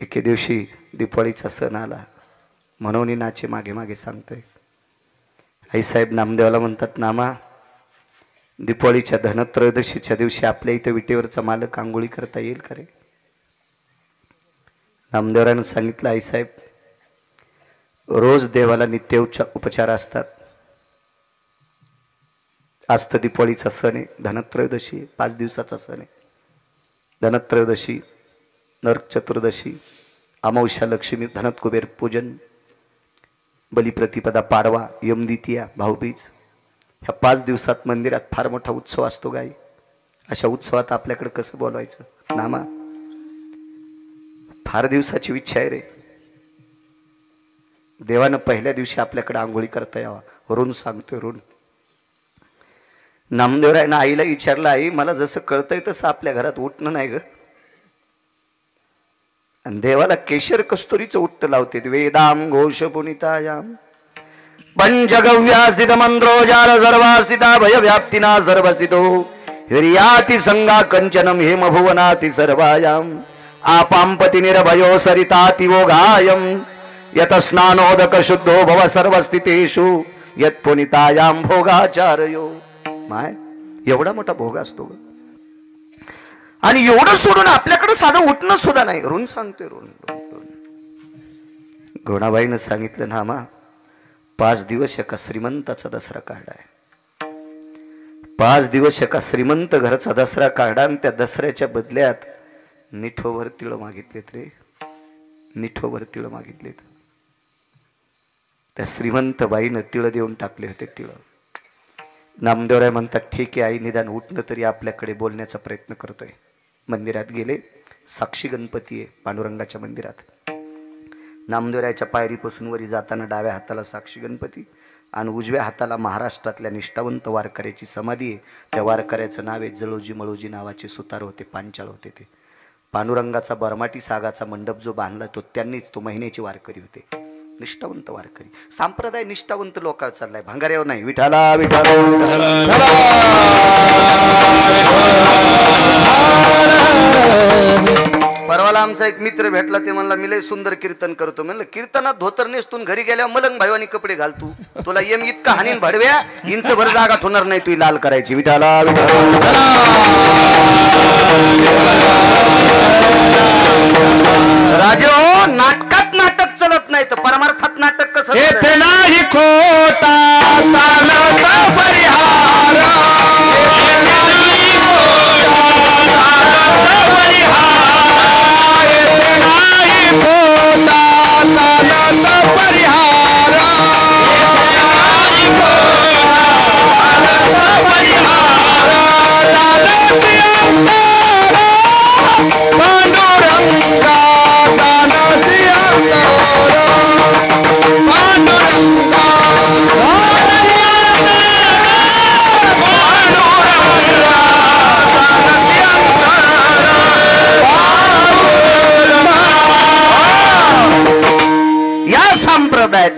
एके दिवशी दीपावलीचा सण आला म्हणून नाचे मागे मागे सांगतोय. आईसाहेब नामदेवाला म्हणतात, नामा दीपावलीच्या धनत्रयोदशीच्या दिवशी आपल्या इथे विटेवरचा मालक आंघोळी करता येईल का रे? नामदेवरानं सांगितलं, आईसाहेब रोज देवाला नित्य उपचार असतात. आज तर दीपावलीचा सण आहे, धनत्रयोदशी 5 दिवसाचा सण आहे. धनत्रयोदशी, नरक चतुर्दशी, अमावस्या, लक्ष्मी, धनत कुबेर पूजन, बलिप्रतिपदा, पाडवा, यमद्वितीया, भाऊबीज, ह्या 5 दिवसात मंदिरात फार मोठा उत्सव असतो. गाई अशा उत्सवात आपल्याकडे कसं बोलवायचं? नामा फार दिवसाची इच्छा आहे रे. देवानं पहिल्या दिवशी आपल्याकडे आंघोळी करता यावा. ऋण सांगतोय, ऋण. नामदेवरायनं आईला विचारलं, आई मला जसं कळतंय तसं आपल्या घरात उठणं नाही ग. आणि देवाला केशर कस्तुरीचं उठणं लावते. वेदाम घोष पुनितायाम पंचगव्यास्थित मंत्रोजाल सर्वास्थिता भय व्याप्तिना सर्वस्थितो हिर्याति संगा कंचनम हेम भुवनाति सर्वायाम आपांपति निर्भयो सरिताति वोगायम यत स्नानोदक शुद्धो भव सर्वस्थितेषु यत पुनितायाम भोगाचार्यो. माय एवढा मोठा भोग असतो ग. आणि एवढं सोडून आपल्याकडे साधं उठणं सुद्धा नाही. ऋण सांगतोय, ऋण. गोणाबाईनं सांगितलं, नामा 5 दिवस एका श्रीमंताचा दसरा काढाय. 5 दिवस एका श्रीमंत घराचा दसरा काढा आणि त्या दसऱ्याच्या बदल्यात निठोभर तिळ मागितलेत रे. निठोभर तिळ मागितलेत. त्या श्रीमंत बाईनं तिळ देऊन टाकले होते. तिळ. नामदेवराय म्हणतात, ठीक आहे आई, निदान उठणं तरी आपल्याकडे बोलण्याचा प्रयत्न करतोय. मंदिरात गेले. साक्षी गणपती आहे पांडुरंगाच्या मंदिरात. नामदेवरायच्या पायरीपासून वरी जाताना डाव्या हाताला साक्षी गणपती आणि उजव्या हाताला महाराष्ट्रातल्या निष्ठावंत वारकऱ्याची समाधी आहे. त्या वारकऱ्याचं नाव आहे जळोजी मळोजी नावाचे सुतार होते, पांचाळ होते. ते पांडुरंगाचा बरमाटी सागाचा मंडप जो बांधला तो त्यांनीच. तो महिन्याची वारकरी होते, निष्ठावंत वारकरी. संप्रदाय निष्ठावंत लोकांवर चाललाय, भांगाऱ्यावर नाही. विठाला विठाला परवाला आमचा एक मित्र भेटला. ते म्हणला, मी लय सुंदर कीर्तन करतो. म्हणलं, कीर्तनात धोतर नेसून घरी गेल्या मलंग भाईवानी कपडे घालतू. तुला यम इतका हानीन भडव्या, इंच भर जागा ठोणार नाही तू लाल करायची. विठाला राजे हो, नाटकात नाटक चलत नाही तर परमार्थात नाटक कसं? येथे नाही खोटा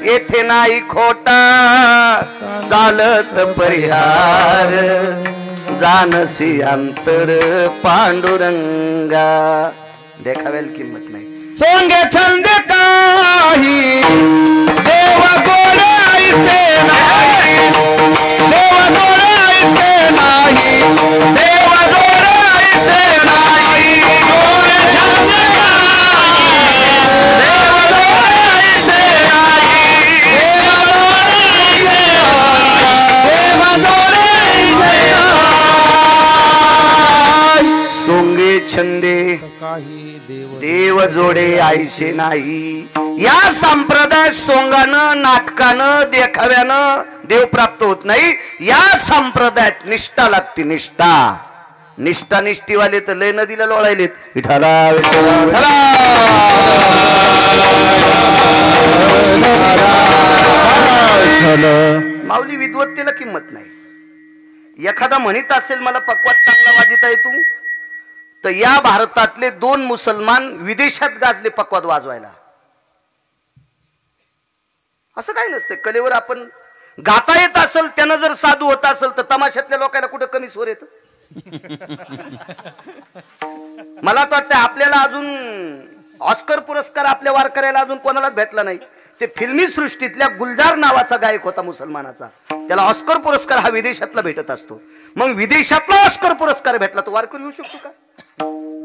येथे नाही खोटा चालत परिहार जानसी अंतर पांडुरंगा. देखावेल किंमत नाही. सोंगे छंद काही देव गोड ऐसे नाही, देव गोड ऐसे नाही, देव गोड ऐसे नाही. सोंगे छंद सोंगे छंदे देव जोडे आईशे नाही. या संप्रदाय सोंगानं नाटकानं देखाव्यानं देव प्राप्त होत नाही. या संप्रदायात निष्ठा लागते. निष्ठा. निष्ठा निष्ठीवाले तर लय नदीला लोळायलेत. विठाला विठाला. माऊली विद्वत्तेला किंमत नाही. एखादा म्हणत असेल मला पक्वात चांगला वाजता येतो, तर या भारतातले 2 मुसलमान विदेशात गाजले पक्वाद वाजवायला. असं काही नसतं. कलेवर आपण गाता येत असेल, त्यानं जर साधू होत असेल तर तमाशातल्या लोकांना कुठं कमी स्वर येत. मला तर वाटतं आपल्याला अजून ऑस्कर पुरस्कार आपल्या वारकऱ्याला अजून कोणालाच भेटला नाही. ते फिल्मी सृष्टीतल्या गुलजार नावाचा गायक होता मुसलमानाचा, त्याला ऑस्कर पुरस्कार हा विदेशातला भेटत असतो. मग विदेशातला ऑस्कर पुरस्कार भेटला तो वारकरी येऊ शकतो का?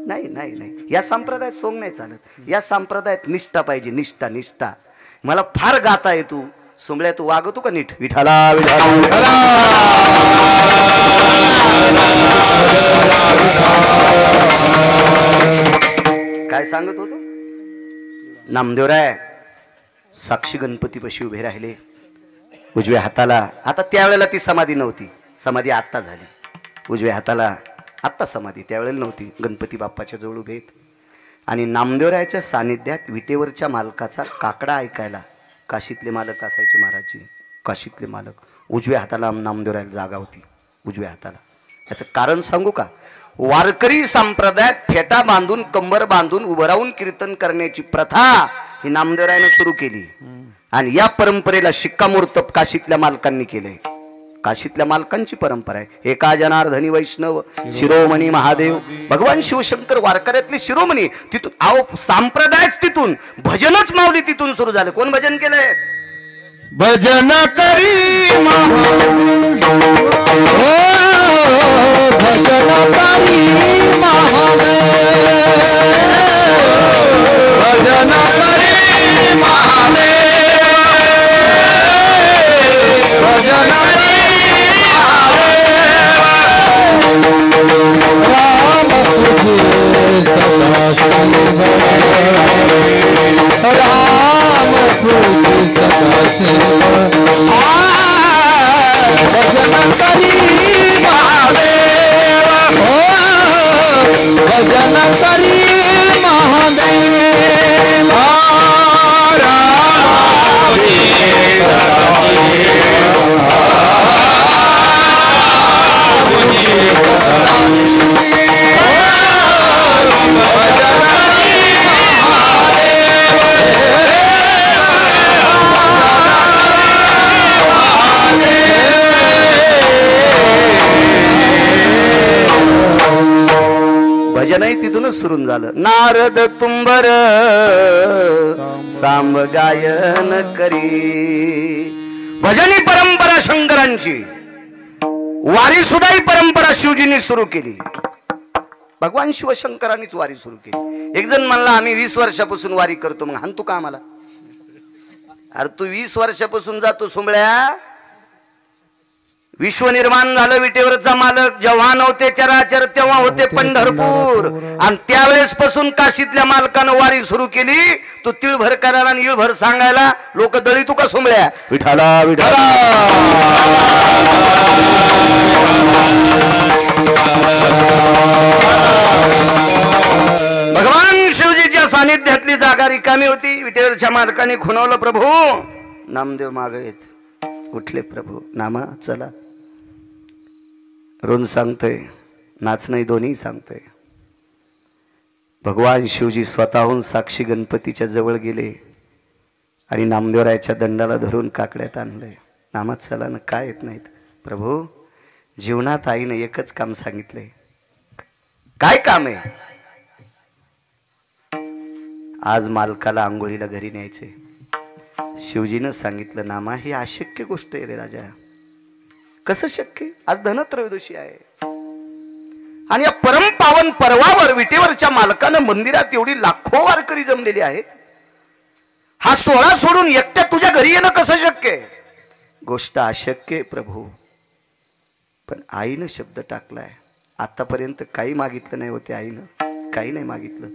नाही नाही नाही. या संप्रदायात सोंग नाही चालत. या संप्रदायात निष्ठा पाहिजे, निष्ठा निष्ठा. मला फार गाता आहे तू सोंगळ्या, तू वागतो का नीट? विठाला विठाला काय सांगत होतो? नामदेवराय साक्षी गणपतीपाशी उभे राहिले, उजव्या हाताला, आता त्यावेळेला ती समाधी नव्हती, समाधी आत्ता झाली. उजव्या हाताला आत्ता समाधी, त्यावेळेला नव्हती. गणपती बाप्पाच्या जवळ उभे आहेत आणि नामदेवरायाच्या सानिध्यात विटेवरच्या मालकाचा काकडा ऐकायला. काशीतले मालक असायचे महाराजजी, काशीतले मालक. उजव्या हाताला नामदेवरायाला जागा होती, उजव्या हाताला. याचं कारण सांगू का? वारकरी संप्रदायात फेटा बांधून कंबर बांधून उभं राहून कीर्तन करण्याची प्रथा ही नामदेवरायाने सुरू केली आणि या परंपरेला शिक्कामोर्तब काशीतल्या मालकांनी केलंय. काशीतल्या मालकांची परंपरा आहे. एका जनार्दनी वैष्णव शिरोमणी महादेव भगवान शिवशंकर वारकऱ्यातले शिरोमणी. तिथून अहो संप्रदायच तिथून, भजनच माऊली तिथून सुरू झालं. कोण भजन केलंय? भजन करी भजन करी महादेव, भजन करी महादेव, भजन राम तुझे सदा शिव, राम तुझे सदा शिव, भजन करी महादेव, भजन करी महादेव, भजनही तिथूनच सुरू झालं. नारद तुंबर सांब गायन करी. भजनी परंपरा शंकरांची, वारी सुद्धा ही परंपरा शिवजींनी सुरू केली. भगवान शिवशंकरांनीच वारी सुरू केली. एक जण म्हणला आम्ही 20 वर्षापासून वारी करतो. मग हाणतो का आम्हाला? अरे तू 20 वर्षापासून जातो सोंबळ्या. विश्व निर्माण झालं, विटेवरचा मालक जेव्हा नव्हते चराचर तेव्हा होते पंढरपूर. आणि त्यावेळेस पासून काशीतल्या मालकानं वारी सुरू केली. तू तिळभर करायला आणि इळभर सांगायला लोक दळी तू का सोंबळ्या? विठाला विठाला. भगवान शिवजीच्या सानिध्यातली जागा रिकामी होती. विटेवरच्या मालकाने खुणवलं, प्रभू नामदेव मागे येत. उठले प्रभू, नामा चला. रोन सांगतोय, नाचणं दोन्ही सांगतोय. भगवान शिवजी स्वतःहून साक्षी गणपतीच्या जवळ गेले आणि नामदेवरायाच्या दंडाला धरून काकड्यात आणले. नामात चला ना, काय येत नाहीत? प्रभू जीवनात आईने एकच काम सांगितलंय. काय काम आहे? आज मालकाला आंघोळीला घरी न्यायचे. शिवजीनं सांगितलं, नामा ही अशक्य गोष्ट आहे रे राजा. कसं शक्य? आज धनत्रयोदशी आहे आणि या परमपावन पर्वावर विटेवरच्या मालकानं मंदिरात एवढी लाखो वारकरी जमलेली आहेत. हा सोहळा सोडून एकट्या तुझ्या घरी येणं कसं शक्य आहे? गोष्ट अशक्य आहे प्रभू. पण आईनं शब्द टाकलाय. आतापर्यंत काही मागितलं नाही होते आईनं, काही नाही मागितलं.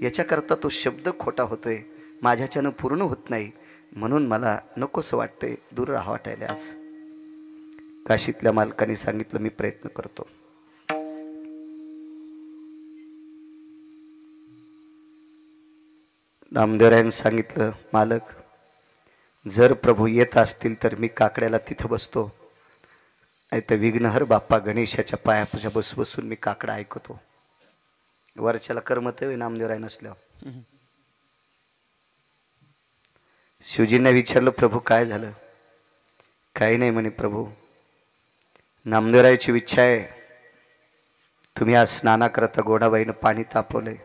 याच्याकरता तो शब्द खोटा होतोय, माझ्याच्यानं पूर्ण होत नाही, म्हणून मला नकोसं वाटतंय, दूर राहा वाटायला. आज काशीतल्या मालकाने सांगितलं, मी प्रयत्न करतो. नामदेवरायांनी सांगितलं, मालक जर प्रभू येत असतील तर मी काकड्याला तिथं बसतो, नाही तर विघ्नहर बाप्पा गणेशाच्या पायापासून बसून मी काकडा ऐकतो. वरच्याला करमत आहे नामदेवराय नसल्यावर. शिवजींना विचारलं, प्रभू काय झालं? काही नाही म्हणे. प्रभू नामदेवरायाची इच्छा आहे, तुम्ही आज स्नानाकरता गोडाबाईनं पाणी तापवलंय,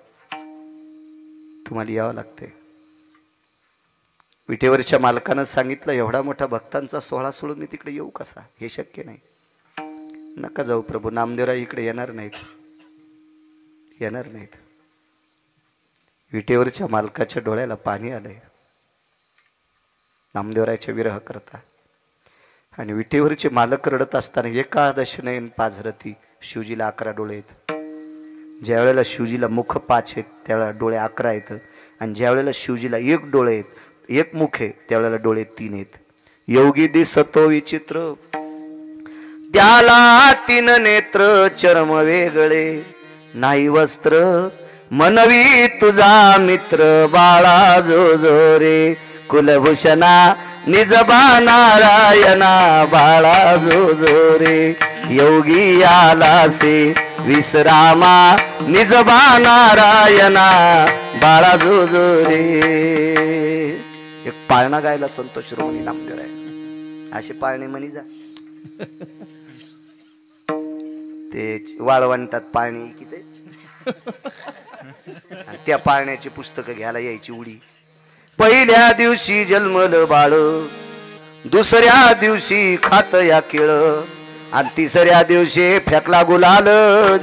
तुम्हाला यावं लागतंय. विटेवरच्या मालकानं सांगितलं, एवढा मोठा भक्तांचा सोहळा सोडून मी तिकडे येऊ कसा? हे शक्य नाही. नका जाऊ प्रभू, नामदेवराय इकडे येणार नाहीत, येणार नाहीत. विटेवरच्या मालकाच्या डोळ्याला पाणी आलंय नामदेवरायच्या विरह करता. आणि विटेवरचे मालक रडत असताना एकादश नयन पाझरती, शिवजीला 11 डोळे आहेत. ज्या वेळेला शिवजीला मुख 5 आहेत त्यावेळेला डोळे 11 आहेत. आणि ज्या वेळेला शिवजीला 1 डोळे आहेत, 1 मुख आहे, त्यावेळेला डोळे 3 आहेत. योगी दिसतो विचित्र, त्याला 3 नेत्र, चर्म वेगळे नाही वस्त्र, मनवी तुझा मित्र बाळा जो जो रे, कुलभूषणा निजबा नारायणा बाळा जो जो रे, योगी आला से विश्रामा निजबा नारायणा बाळा जो जो रे. एक पाळणा गायला संतोष शिरोमणी नामदेवराय. असे पाळणे म्हणी जा. ते वाळवंटात पाळणे की ते त्या पाळण्याची पुस्तकं घ्यायला यायची उडी. पहिल्या दिवशी जन्मलं बाळ, दुसऱ्या दिवशी खात या केळ, आणि तिसऱ्या दिवशी फेकला गुलाल,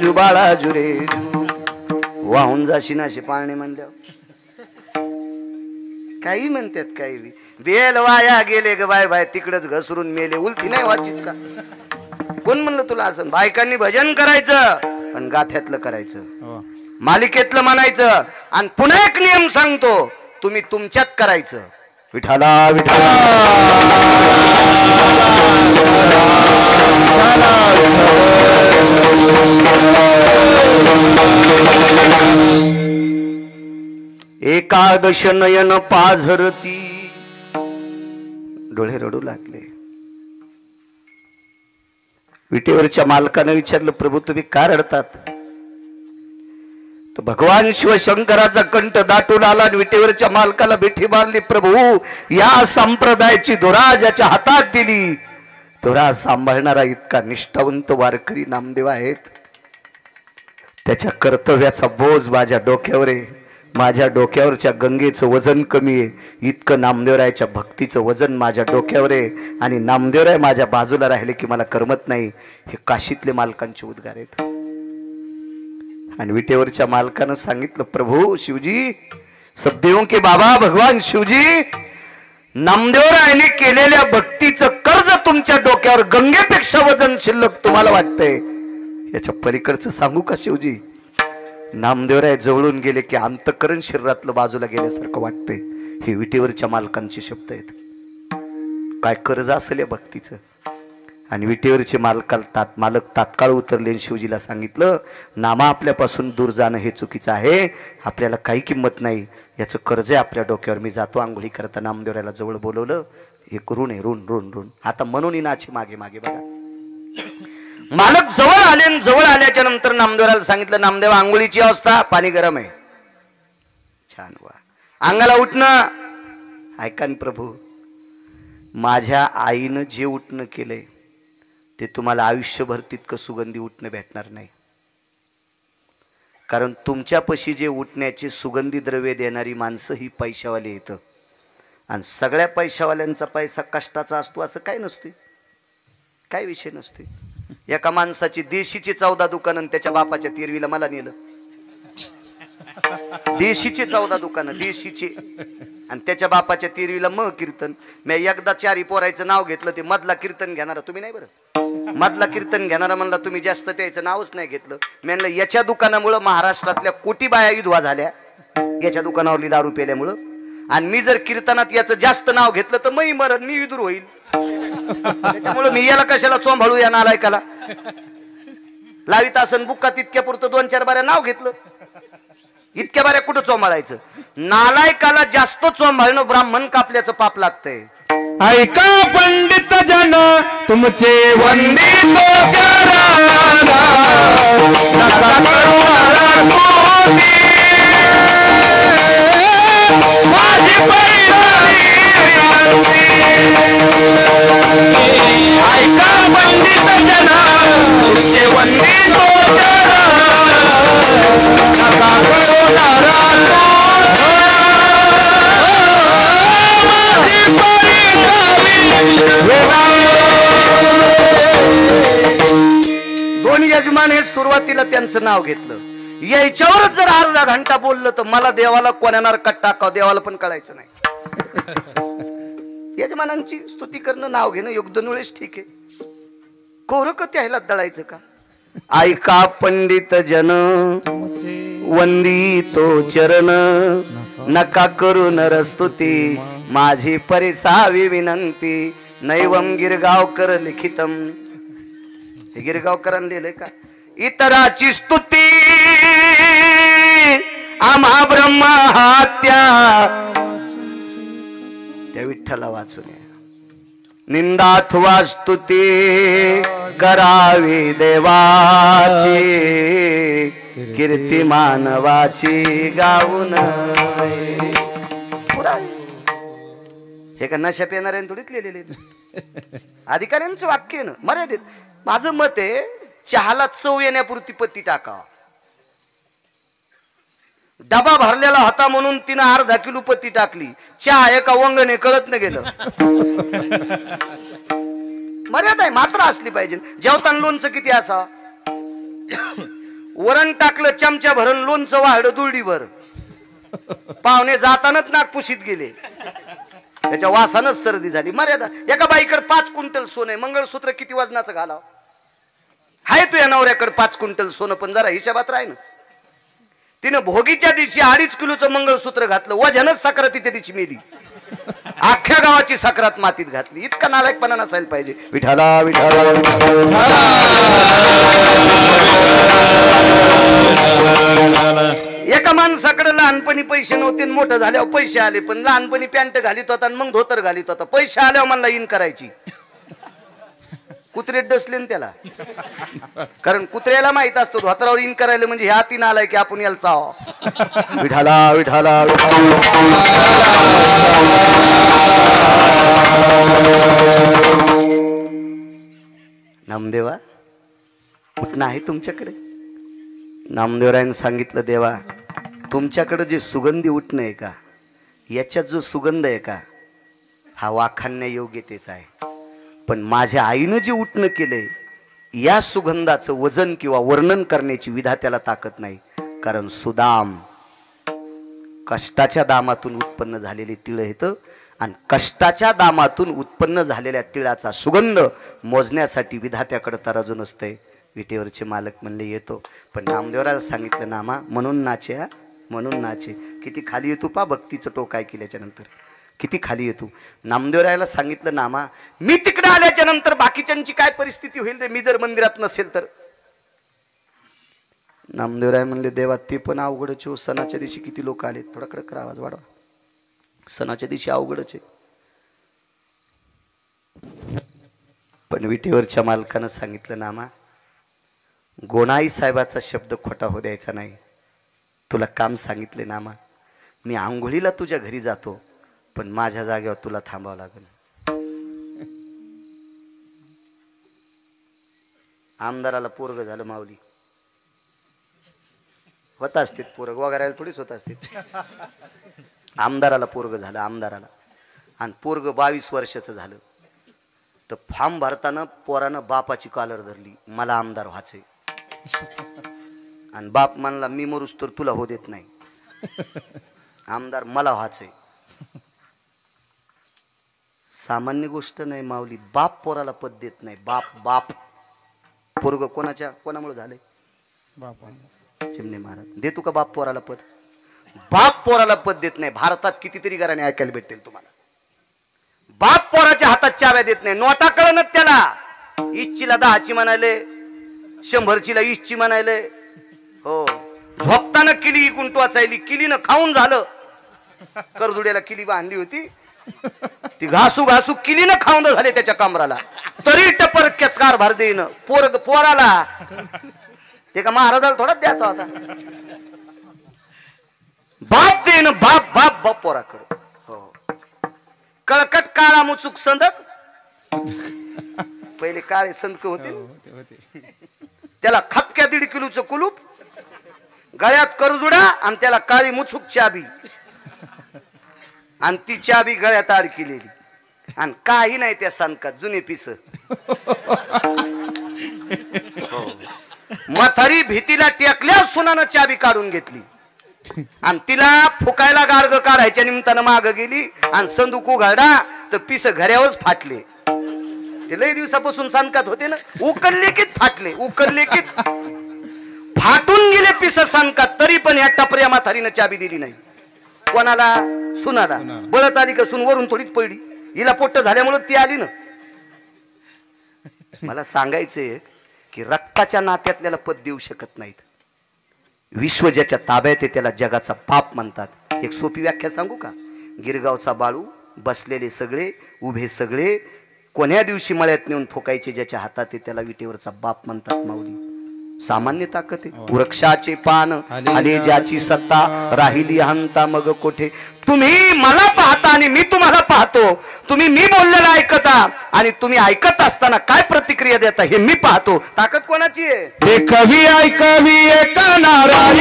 जुबाळा जुरे वाहून जाशी नाशे पाळणे म्हणल्यावर. काही म्हणतात काही बी. बेल वाया गेले ग बाय बाय, तिकडच घसरून मेले. उलटी नाही वाचीस का? कोण म्हणलं तुला असं? बायकांनी भजन करायचं पण गाथ्यातलं करायचं, मालिकेतलं म्हणायचं. आणि पुन्हा एक नियम सांगतो, तुम्ही तुमच्यात करायचं. विठाला विठाला एकादश नयन पाझरती, डोळे रडू लागले. विटेवरच्या मालकानं विचारलं, प्रभू तुम्ही का रडतात? तर भगवान शिवशंकराचा कंठ दाटून आला आणि विटेवरच्या मालकाला बेठी मारली. प्रभू, या संप्रदायाची धुरा ज्याच्या हातात दिली, धुरा सांभाळणारा इतका निष्ठावंत वारकरी नामदेव आहेत. त्याच्या कर्तव्याचा बोज माझ्या डोक्यावर आहे. माझ्या डोक्यावरच्या गंगेचं वजन कमी आहे, इतकं नामदेवरायाच्या भक्तीचं वजन माझ्या डोक्यावर आहे. आणि नामदेवराय माझ्या बाजूला राहिले की मला करमत नाही. हे काशीतले मालकांचे उद्गार आहेत. आणि विटेवरच्या मालकानं सांगितलं, प्रभू शिवजी, सबदेवों के बाबा भगवान शिवजी, नामदेवरायाने केलेल्या भक्तीचं कर्ज तुमच्या डोक्यावर गंगेपेक्षा वजन शिल्लक तुम्हाला वाटतंय. याच्या पलीकडचं सांगू का शिवजी? नामदेवराय जवळून गेले की अंतकरण शरीरातलं बाजूला गेल्यासारखं वाटतंय. हे विटेवरच्या मालकांचे शब्द आहेत. काय कर्ज असेल या भक्तीचं. आणि विटेवरचे मालक तात्काळ उतरले आणि शिवजीला सांगितलं, नामा आपल्यापासून दूर जाणं हे चुकीचं आहे. आपल्याला काही किंमत नाही, याचं कर्ज आहे आपल्या डोक्यावर. मी जातो आंघोळी करता. नामदेवरायला जवळ बोलवलं. एक ऋण आहे, ऋण ऋण ऋण. आता म्हणून नाची मागे मागे बघा. मालक जवळ आले. जवळ आल्याच्या नंतर नामदेवराला सांगितलं, नामदेव आंघोळीची अवस्था, पाणी गरम आहे. छान वा. अंगाला उठणं. ऐका न प्रभू, माझ्या आईनं जे उठणं केलंय ते तुम्हाला आयुष्यभर तितकं सुगंधी उठणं भेटणार नाही. कारण तुमच्यापाशी जे उठण्याचे सुगंधी द्रव्य देणारी माणसं ही पैशावाली येतं. आणि सगळ्या पैशावाल्यांचा पैसा कष्टाचा असतो असं काय नसते, काय विषय नसते. एका माणसाची देशीची 14 दुकानं त्याच्या बापाच्या 13वीला मला नेलं. देशीची 14 दुकानं देशीची, आणि त्याच्या बापाच्या 13वीला मग कीर्तन. मी एकदा 4 पोरायचं नाव घेतलं, ते मधला कीर्तन घेणारा तुम्ही नाही बरं. मधला कीर्तन घेणारा म्हणला तुम्ही, जास्त त्याचं नावच नाही घेतलं. मी म्हणलं याच्या दुकानामुळं महाराष्ट्रातल्या कोटी बाया विधवा झाल्या, याच्या दुकानावरली दारू पेल्यामुळं. आणि मी जर कीर्तनात याचं जास्त नाव घेतलं तर मी मरण, मी विदूर होईल. त्याच्यामुळे मी याला कशाला चोंभाळू या नालायकाला. लावित असन बुक्का तितक्या पुरतं 2-4 बाऱ्या नाव घेतलं, इतक्या बाऱ्या कुठं चोंभाळायचं. नालायकाला जास्त चोंभाळणं ब्राह्मण कापल्याचं पाप लागतंय. ऐका पंडित जन तुमचे वंदित चरणा, नका करू स्तुती, माझी पैराणी विनंती. ऐका पंडित जन तुमचे वंदित चरणा, नका करू स्तुती, यायला त्यांचं नाव घेतलं. यायच्यावरच जर अर्धा घंटा बोललं तर मला देवाला कोण्या नरकात टाकावं देवाला पण कळायचं नाही. यजमानांची स्तुती करणं नाव घेणं एक दोन वेळेस ठीक आहे. कोरक त्याला दळायचं का? ऐका पंडित जन वंदितो चरण नका करू नरस्तुती माझी परिसावी विनंती. नैवम गिरगावकर लिखितम. हे गिरगावकरांनी लिहिलंय का? इतराची स्तुती आम्हा ब्रह्मा हत्या. त्या विठ्ठला वाचून निंदाथवा स्तुती करावी देवाची कीर्ती मानवाची गाऊन. हे का नशा पेणाऱ्याने थोडीच लिहिलेले अधिकाऱ्यांचं वाक्य आहे ना मर्यादित. माझं मत आहे चहाला चव येण्यापुरती पत्ती टाकावा. डबा भरलेला होता म्हणून तिनं अर्धा किलो पत्ती टाकली. चहा एका वंगणे कळत न गेलं. मर्यादा आहे मात्र असली पाहिजे. जेवताना लोणचं किती असा? वरण टाकलं चमचा भरून लोणचं वाढलं दुरडीवर. पाहुणे जातानाच नाक पुशीत गेले. त्याच्या वासानच सर्दी झाली. मर्यादा. एका बाईकडे 5 क्विंटल सोनं आहे. मंगळसूत्र किती वजनाचं घालावं? हाय तुझ्या नवऱ्याकडे 5 क्विंटल सोनं पण जरा हिशोबात राह ना. तिनं भोगीच्या दिवशी 2.5 किलोचं मंगळसूत्र घातलं. वजनच सक्रातीच्या दिवशी मेली. अख्ख्या गावाची सक्रात मातीत घातली. इतका नालायकपणा नसायला पाहिजे. विठाला विठाला एका माणसाकडे लहानपणी पैसे नव्हते मोठं झाल्यावर पैसे आले. पण लहानपणी पॅन्ट घालीत होता आणि मग धोतर घालीत होता. पैसे आल्यावर मला इन करायची. कुत्रे डसले त्याला. कारण कुत्र्याला माहित असतो धोतरावर इन करायला म्हणजे ह्या तीन आलाय की आपण याला चाव. विठाला विठाला नामदेवा उठणं आहे तुमच्याकडे? नामदेवरायने सांगितलं देवा तुमच्याकडे जे सुगंधी उठणं आहे का याच्यात जो सुगंध आहे का हा वाखाणण्या योग्यतेचा आहे. पण माझ्या आईनं जे उठणं केलंय या सुगंधाचं वजन किंवा वर्णन करण्याची विधात्याला ताकद नाही. कारण सुदाम कष्टाच्या दामातून उत्पन्न झालेले तिळ येतं आणि कष्टाच्या दामातून उत्पन्न झालेल्या तिळाचा सुगंध मोजण्यासाठी विधात्याकडे तराजू नसतंय. विटेवरचे मालक म्हणले येतो. पण नामदेवराला सांगितलं नामा म्हणून नाचे. हा म्हणून नाचे. किती खाली येतो पा भक्तीचं टोक काय केल्याच्या नंतर किती खाली येतो. नामदेवरायाला सांगितलं नामा मी तिकडे आल्याच्या नंतर बाकीच्यांची काय परिस्थिती होईल रे मी जर मंदिरात नसेल तर. नामदेवराय म्हणले देवा ते पण अवघडच हो. सणाच्या दिवशी किती लोक आले. थोडा कडक आवाज वाढवा. सणाच्या दिवशी अवघडच आहे. पण विटेवरच्या मालकानं सांगितलं नामा गोणाई साहेबाचा शब्द खोटा हो द्यायचा नाही. तुला काम सांगितले नामा मी आंघोळीला तुझ्या घरी जातो पण माझ्या जागेवर तुला थांबावं लागेल. आमदाराला पोरग झालं माऊली. होत असते पोरग वगैरे थोडीच होत असते. आमदाराला पोरग झालं आमदाराला. आणि पोरग 22 वर्षाचं झालं. तर फॉर्म भरताना पोरानं बापाची कॉलर धरली मला आमदार व्हायचंय. आणि बाप म्हणला मी मरूस तर तुला हो देत नाही. आमदार मला व्हायचंय. सामान्य गोष्ट नाही माऊली. बाप पोराला पद देत नाही. बाप बाप पोरग कोणामुळे झालंय? चिमणे महाराज देतो का बाप पोराला पद? बाप पोराला पद देत नाही. भारतात कितीतरी घराने ऐकायला भेटतील तुम्हाला. बाप पोराच्या हातात चाव्या देत नाही. नोटा कळणच त्याला. 20ची 10ची म्हणाले 100ची 20ची म्हणाले. हो झोपताना किली इकून टोचायली. किलीनं खाऊन झालं. करजुड्याला किली बांधली होती ती घासू घासू किलीनं खाऊन झाले त्याच्या कमराला. तरी टपरक्याच कारभार देईन पोराला. ते का महाराजाला थोडाच द्यायचा होता. बाप देईन बाप बाप बाप पोराकडे. हो कळकट काळा मुचूक संदक. पहिले काळे संदक होते. त्याला खपक्या 1.5 किलोचं कुलूप गळ्यात करजुडा आणि त्याला काळी मुचूक चाबी आणि ती चाबी गळ्यात अडकिलेली आणि काही नाही त्या संदकात जुने पिस. म्हातारी भीतीला टेकल्या सुनानं चाबी काढून घेतली आणि तिला फुकायला गाडग काढायच्या निमित्तानं माग गेली आणि संदूक उघडा तर पिस घऱ्यावरच फाटले. ते लय दिवसापासून सांगत होते ना, उकलले कीच फाटले, उकलले कीच फाटून गेले पिस सांगत. तरी पण या टपऱ्या म्हातारीनं चाबी दिली नाही. कोणाला? सुनाला. बळच आली का सून वरून थोडीच पडली. हिला पोट्ट झाल्यामुळे ती आली ना. मला सांगायचंय की रक्ताच्या नात्यातल्याला पद देऊ शकत नाहीत. विश्व ज्याच्या ताब्यात आहे त्याला जगाचा बाप म्हणतात. एक सोपी व्याख्या सांगू का? गिरगावचा बाळू, बसलेले सगळे, उभे सगळे, कोण्या दिवशी मळ्यात नेऊन फुकायचे ज्याच्या हातात आहे त्याला विटेवरचा बाप म्हणतात. माऊली सामान्य ताकद आहे. वृक्षाचे पान आले ज्याची सत्ता, राहिली हंता मग कोठे. तुम्ही मला पाहता आणि मी तुम्हाला पाहतो. तुम्ही मी बोललेलं ऐकता आणि तुम्ही ऐकत असताना काय प्रतिक्रिया देता हे मी पाहतो. ताकद कोणाची आहे? हे कवी ऐकवी एक नारायण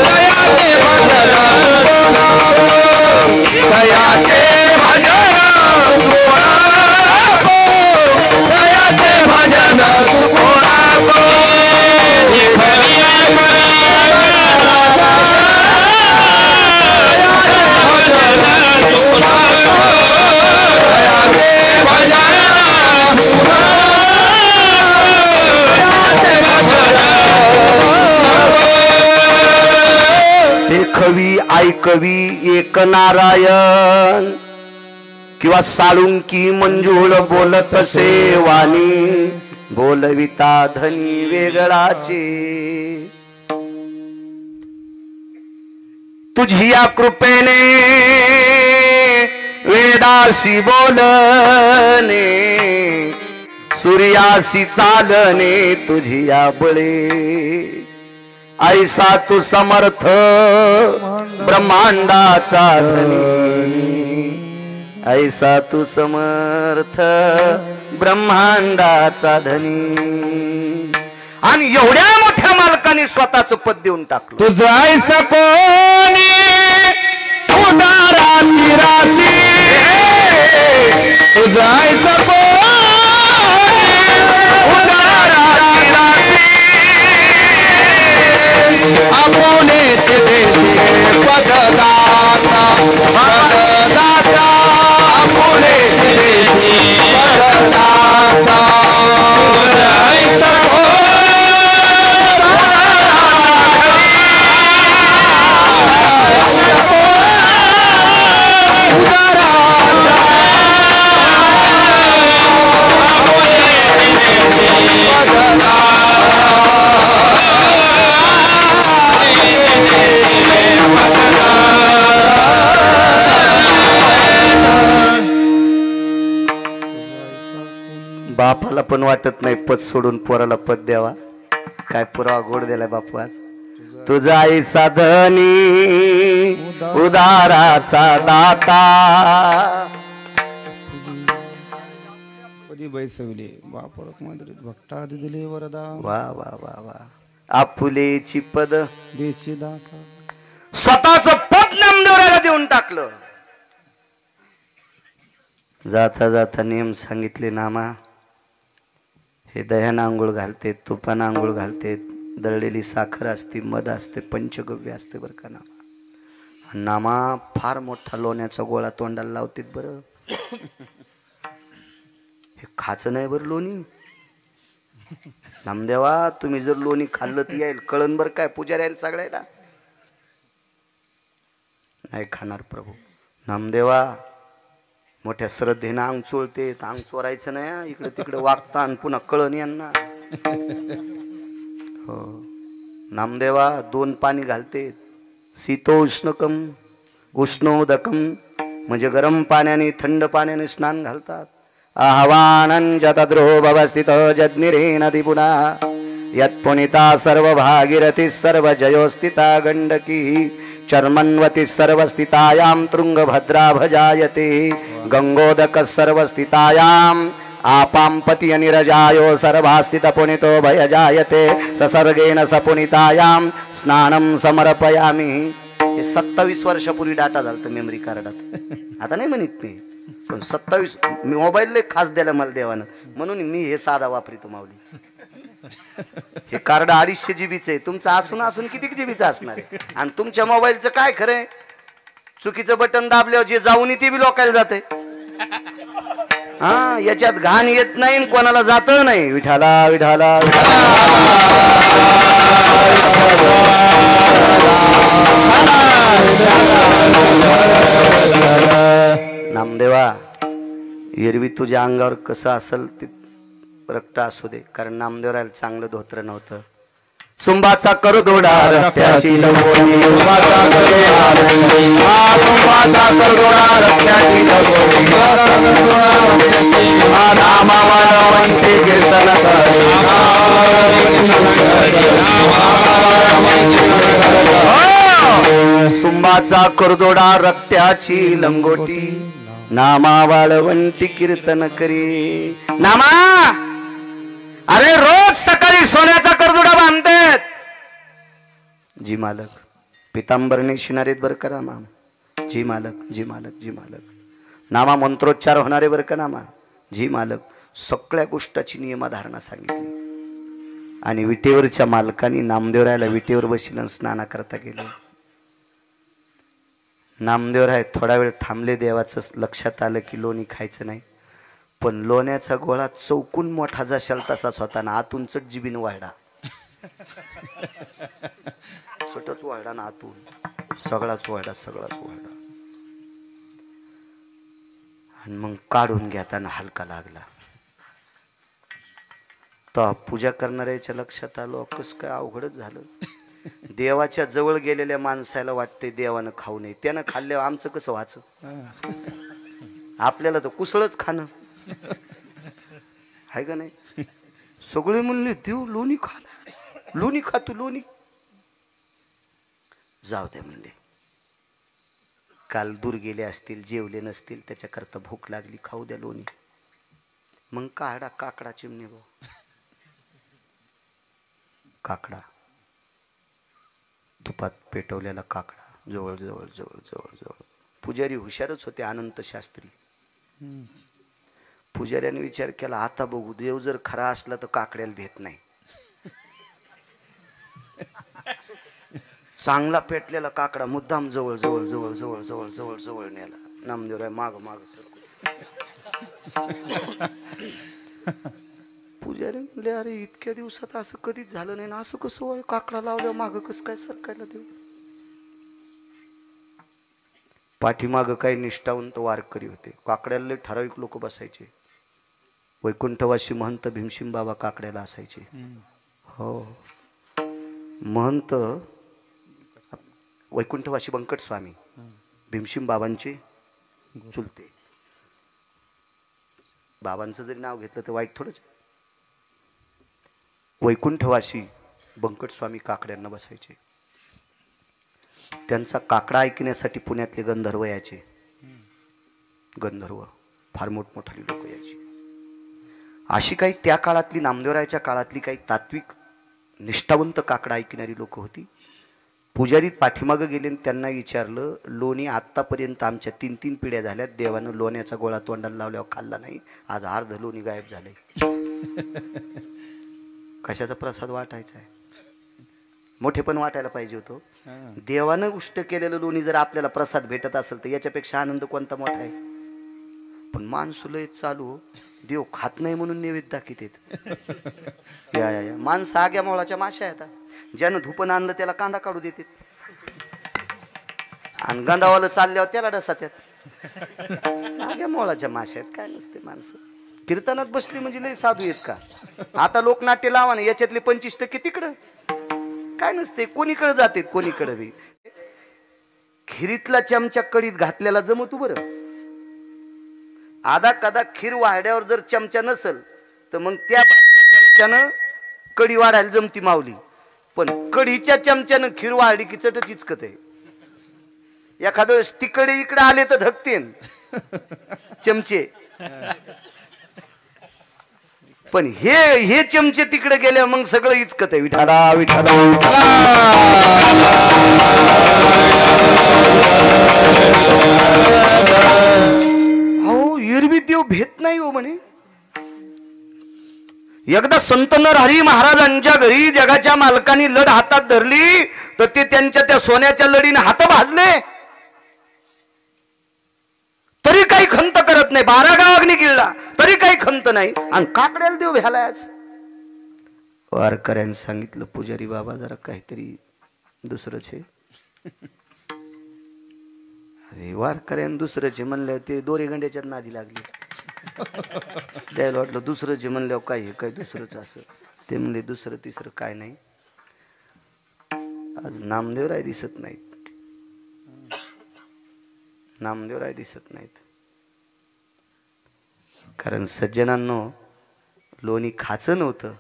दयाचे भजन दयाचे भजन दयाचे भजन हे कवी कवी ऐकवी एक नारायण किंवा साळुंकी मंजूळ बोलत सेवानी बोलविता धनी वेगळाचे. तुझी या कृपेने वेदासी बोलणे सूर्यासी चालणे तुझी या बळे. ऐसा तू समर्थ ब्रह्मांडाचा धनी, ऐसा तू समर्थ ब्रह्मांडाचा धनी. आणि एवढ्या मोठ्या मालकाने स्वतःच पद देऊन टाकलं. तुझं ऐसा कोणी उदाराची राशी, तुझं ऐसा कोणी उदाराची राशी आपुलेच देशी पददाता पददाता आपुलेच देशी पददाता. बापाला पण वाटत नाही पद सोडून पोराला पद द्यावा. काय पुरावा गोड दिलाय बापू आज. तुझा आई साधनी उदाराचा दाता कधी बैसवले बापरक मंदिर भक्ता दिले वरदा. वा वा वा वा. आपुलेची पद देशी दासा स्वतःच पद नामदेवराला देऊन टाकलं. जाता जाता नियम सांगितले नामा. हे दह्यानं आंघोळ घालते, तुपानं आंघोळ घालते, दळलेली साखर असते, मध असते, पंचगव्य असते बरं का नामा. नामा फार मोठा लोण्याचा गोळा तोंडाला लावते बरं. हे खायचं नाही बरं लोणी. नामदेवा तुम्ही जर लोणी खाल्लं तर येईल कळण बरं काय पुजारी यायला सगळ्याला. नाही खाणार प्रभू. नामदेवा मोठ्या श्रद्धेनं अंग चोळते, अंग चोरायचं नाही. इकडे तिकडे वागता आणि पुन्हा कळण यांना. हो नामदेवा 2 पाणी घालते. शीतोष्णकम उष्णोदकम म्हणजे गरम पाण्याने थंड पाण्याने स्नान घालतात. आह्वानं जतद्रो भवस्थित जज्ञिरे नदी पुन्हा यत्पुनिता सर्व भागीरथी सर्व जयोस्थिता गंडकी चर्मन्वती सर्वस्थितायां तृंगभद्रा भजायते गंगोदक सर्वस्थितायां आपांपति अनिरजायो सर्वास्थित पुनितो भयजायते ससर्गेन सपुनितायां स्नानं समर्पयामि. हे 27 वर्षापूर्वी डाटा झालता मेमरी कार्डात. आता नाही म्हणत मी, पण 27 मी मोबाईल खास द्यायला मला देवानं म्हणून मी हे साधा वापरितो माऊली. हे कार्ड 250 GB आहे. तुमचं असून असून किती GB असणार आहे? आणि तुमच्या मोबाईलचं काय खरंय? चुकीचं बटन दाबल्यावर जे जाऊन ते बी लोकायला जाते. हा, याच्यात घाण येत नाही आणि कोणाला जात नाही. विठाला विठाला नामदेवा, एरवी तुझ्या अंगावर कसं असेल ते रक्त असू दे, कारण नामदेवराला चांगलं धोत्र नव्हतं. सुंबाचा करदोडा रक्ताची लंगोटी, सुंबाचा करदोडा रक्ताची लंगोटी, नामावाला वंते कीर्तन सुंबाचा करदोडा रक्ताची लंगोटी, नामा वाळवंटी कीर्तन करी. नामा, अरे रोज सकाळी सोन्याचा करदोडा बांधतात. जी मालक, पितांबर नेशिणारेत बर का नामा. जी मालक, जी मालक, जी मालक. नामा मंत्रोच्चार होणारे बर का नामा. जी मालक. सगळ्या गोष्टाची नियमधारणा सांगितली. आणि विटेवरच्या मालकाने नामदेवरायला विटेवर बसलं स्नाना करता गेलं. नामदेवराय थोडा वेळ थांबले. देवाचं लक्षात आलं की लोणी खायचं नाही, पण लोण्याचा गोळा चौकून मोठा जशाल तसाच होता ना, आतून चटजिबीन वाढा. छोटच वाढा ना, आतून सगळाच वाढा, सगळाच वाढा. आणि मग काढून घेताना हलका लागला. तर पूजा करणाऱ्याच्या लक्षात आलो, कस काय अवघडच झालं. देवाच्या जवळ गेलेल्या माणसाला वाटते देवानं खाऊ नये, त्यानं खाल्ल्यावर आमचं कसं व्हायचं? आपल्याला तर कुसळच खाणं आहे का नाही. सगळे म्हणले देव लोणी खाला, लोणी खातो लोणी. जाऊ दे म्हणले, काल दूर गेले असतील, जेवले नसतील, त्याच्याकरता भूक लागली, खाऊ द्या लोणी. मग काढा काकडा चिमणे भाऊ, काकडा तुपात पेटवलेला काकडा. जवळ जवळ जवळ जवळ जवळ. पुजारी हुशारच होते, अनंत शास्त्री. पुजाऱ्याने विचार केला, आता बघू, देव जर खरा असला तर काकड्याला भेट नाही. चांगला पेटलेला काकडा मुद्दाम जवळ जवळ जवळ जवळ जवळ जवळ जवळ नेला. नामदेवराय माग माग सर. पुजारी म्हणले, अरे इतक्या दिवसात असं कधीच झालं नाही ना, असं कसं होय? काकडा लावल्यावर माग कसं काय सरकायला देऊ? पाठीमाग काही निष्ठावंत वारकरी होते. काकड्याला ठराविक लोक बसायचे. वैकुंठवासी महंत भीमसिंग बाबा काकड्याला असायचे. हो, महंत वैकुंठवासी बंकट स्वामी भीमसिंग बाबांचे चुलते. बाबांचं जरी नाव घेतलं तर वाईट थोडंच. वैकुंठवासी बंकट स्वामी काकड्यांना बसायचे. त्यांचा काकडा ऐकण्यासाठी पुण्यातले गंधर्व यायचे. गंधर्व फार मोठमोठाली लोक यायची. अशी काही त्या काळातली, नामदेवरायाच्या काळातली काही तात्विक निष्ठावंत काकडा ऐकणारी लोक होती. पुजारी पाठीमागं गेले आणि त्यांना विचारलं, लोणी आत्तापर्यंत आमच्या 3 पिढ्या झाल्यात, देवानं लोण्याचा गोळा तोंडाला लावल्यावर खाल्ला नाही, आज अर्ध लोणी गायब झालंय. कशाचा प्रसाद वाटायचा आहे? मोठे पण वाटायला पाहिजे होतो. देवानं उष्ट केलेलं लोणी जर आपल्याला प्रसाद भेटत असेल तर याच्यापेक्षा आनंद कोणता मोठा आहे? पण माणसं लय चालू, देव खात नाही म्हणून नैवेद्य दाखवतात. या या या माणसं आग्या मोळाच्या माश्या आहेत. ज्यानं धुपन आणलं त्याला कांदा काढू देतात, आणि गंधावाला चालल्यावर त्याला डसात्यात. आग्या मोळाच्या माश्या आहेत, काय नसते. माणसं कीर्तनात बसली म्हणजे लय साधू आहेत का? आता लोकनाट्य लावा ना, याच्यातले 25% तिकडं. काय नसते, कोणीकडे जाते, कोणीकडे बी. खिरीतला चमचा कडीत घातलेला जमतो बरं. आधा कदा खीर वाढ्यावर जर चमचा नसल तर मग त्या चमच्यानं कडी वाढायला जमती माऊली. पण कढीच्या चमच्यानं खीर वाढली की चटच इचकत आहे. एखाद्या वेळेस तिकडे इकडे आले तर धकतेन चमचे, पण हे चमचे तिकडे गेले मग सगळं इचकत आहे. विठाला विठाला हो, एरवी देव भेट नाही हो म्हणे. एकदा संत नरहरी महाराजांच्या घरी जगाच्या मालकांनी लढ हातात धरली तर ते त्यांच्या त्या सोन्याच्या लढीने हात भाजले तरी काही खंत करत नाही. 12 गाव अग्नी गिळला तरी काही खंत नाही. आणि काकड्याला देव भ्यालाच. वारकऱ्याने सांगितलं पुजारी बाबा जरा काहीतरी दुसरंच आहे. अरे वारकऱ्याने दुसरंच आहे म्हणल्यावर ते दोरे गंड्याच्यात नादी लागली. त्याला वाटलं दुसरं जे म्हणल्यावर काय दुसरंच असं. ते म्हणले दुसरं तिसरं काय नाही. आज नामदेवराय दिसत नाहीत. नामदेवराय दिसत नाहीत. कारण सज्जनांनो लोणी खायचं नव्हतं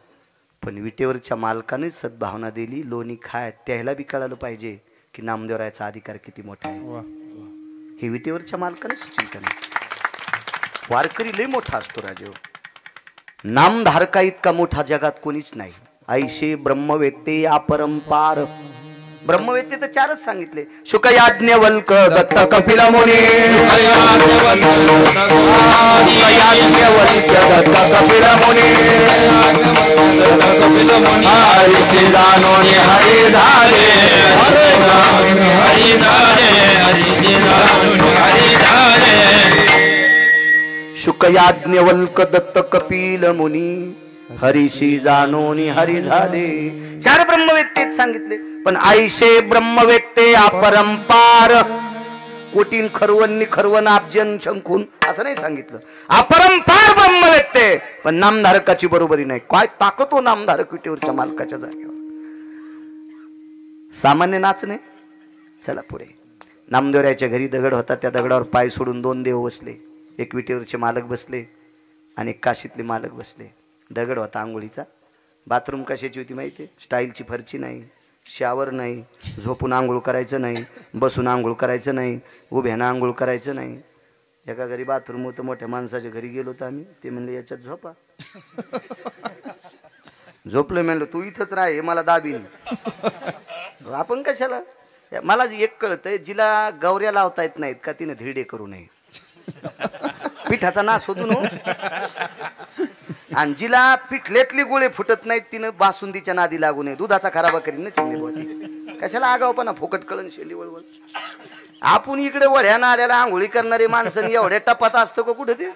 पण विटेवरच्या मालकानेच सद्भावना दिली लोणी खाय. त्याला बी कळालं पाहिजे की नामदेवरायाचा अधिकार किती मोठा आहे. हे विटेवरच्या मालकाने सूचित केलं. वारकरी लय मोठा असतो राजेव. नामधारका इतका मोठा जगात कोणीच नाही. ऐशे ब्रह्मवेत्ते अपरंपार. ब्रह्मवेत्ते तर 4च सांगितले. शुक याज्ञवल्क दत्त कपिल मुनी. दत्त कपिल मुनी. हरिषी जानोनी हरि धारे. हरि धारे हरिषी जानोनी हरि धारे. शुक याज्ञवल्क दत्त कपिल मुनी हरिषी जानोनी हरि झाले. 4 ब्रह्मवेत्तेच सांगितले. पण ऐशे ब्रह्मवेत्ते अपरंपार. कोटीन खरवन्नी खरवन आपजन शंकून असं नाही सांगितलं. अपरंपार ब्रह्मवेत्ते. पण नामधारकाची बरोबरी नाही. काय ताकद हो नामधारक विटेवरच्या मालकाच्या जागेवर. सामान्य नाच नाही. चला पुढे. नामदेवरायाच्या घरी दगड होता. त्या दगडावर पाय सोडून 2 देव बसले. एक विटेवरचे मालक बसले आणि एक काशीतले मालक बसले. दगड होता आंघोळीचा. बाथरूम कशाची होती माहिती आहे? स्टाईलची फरची नाही, शावर नाही, झोपून आंघोळ करायचं नाही, बसून आंघोळ करायचं नाही, उभ्यानं आंघोळ करायचं नाही. एका घरी बाथरूम होतं. मोठ्या माणसाच्या घरी गेलो होतो आम्ही. ते म्हणले याच्यात झोपा. झोपलं. म्हणलं तू इथंच राह हे मला दाबीन. आपण कशाला. मला एक कळतंय जिला गौऱ्या लावता येत नाहीत का तिने धिरडे करू नये. पिठाचा नाश होतो ना. आणि जिला पिठल्यातली गोळे फुटत नाहीत तिनं बासुंदीच्या नादी लागू नये. दुधाचा खराबा करीन ना चिमणी बोती. कशाला आगावपणा फुकट कळण शेली वळवळ. आपण इकडे वड्यानं आल्याला आंघोळी करणारे माणसाने एवढ्या टपात असतं का कुठं ते.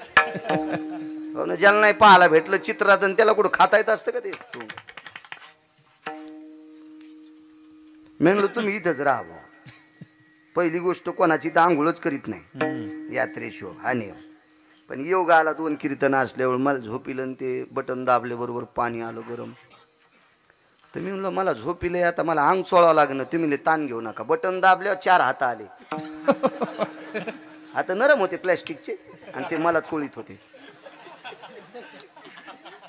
ज्याला नाही पाहायला भेटलं चित्रात आणि त्याला कुठं खाता येत असतं का ते. म्हणलं तुम्ही इथंच राहा. पहिली गोष्ट कोणाची तर आंघोळच करीत नाही यात्रेशिव हा नियम. पण योग आला 2 कीर्तन असल्यावर मला झोपिलं ते बटन दाबले बरोबर पाणी आलं गरम. तर मी म्हणलं मला झोपिले आता मला अंग चोळावं लागणं. तुम्ही ताण घेऊ नका. बटन दाबल्यावर 4 हात आले. आता नरम होते प्लॅस्टिकचे आणि ते मला चोळीत होते.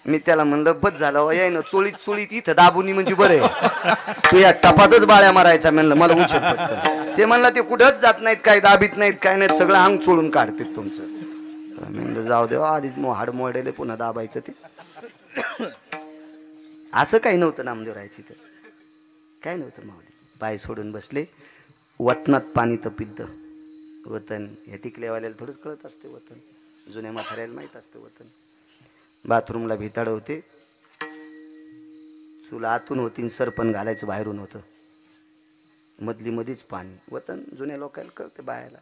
मी त्याला म्हणलं बस झालं याय ना चोळीत चोळीत इथं दाबुनी म्हणजे बरं आहे. तू या टपातच बाळ्या मारायचा. म्हणलं मला उचल पटकन. ते म्हणलं ते कुठंच जात नाहीत काय दाबीत नाहीत काय नाहीत सगळं अंग चोळून काढतात तुमचं. म्हणलं जाऊ देवा आधीच हाड मोडेले पुन्हा दाबायचं ते. असं काही नव्हतं नामदेवरायची तर काय नव्हतं. मावली पाय सोडून बसले. वतनात पाणी तपिलतं. वतन या टिकल्यावाल्याला थोडंच कळत असते वतन. जुन्या म्हाताऱ्याला माहीत असतं वतन. बाथरूमला भिताड होते. चुला आतून होती सरपण घालायचं बाहेरून होतं. मधली मधीच पाणी. वतन जुन्या लोकांना कळते बायाला.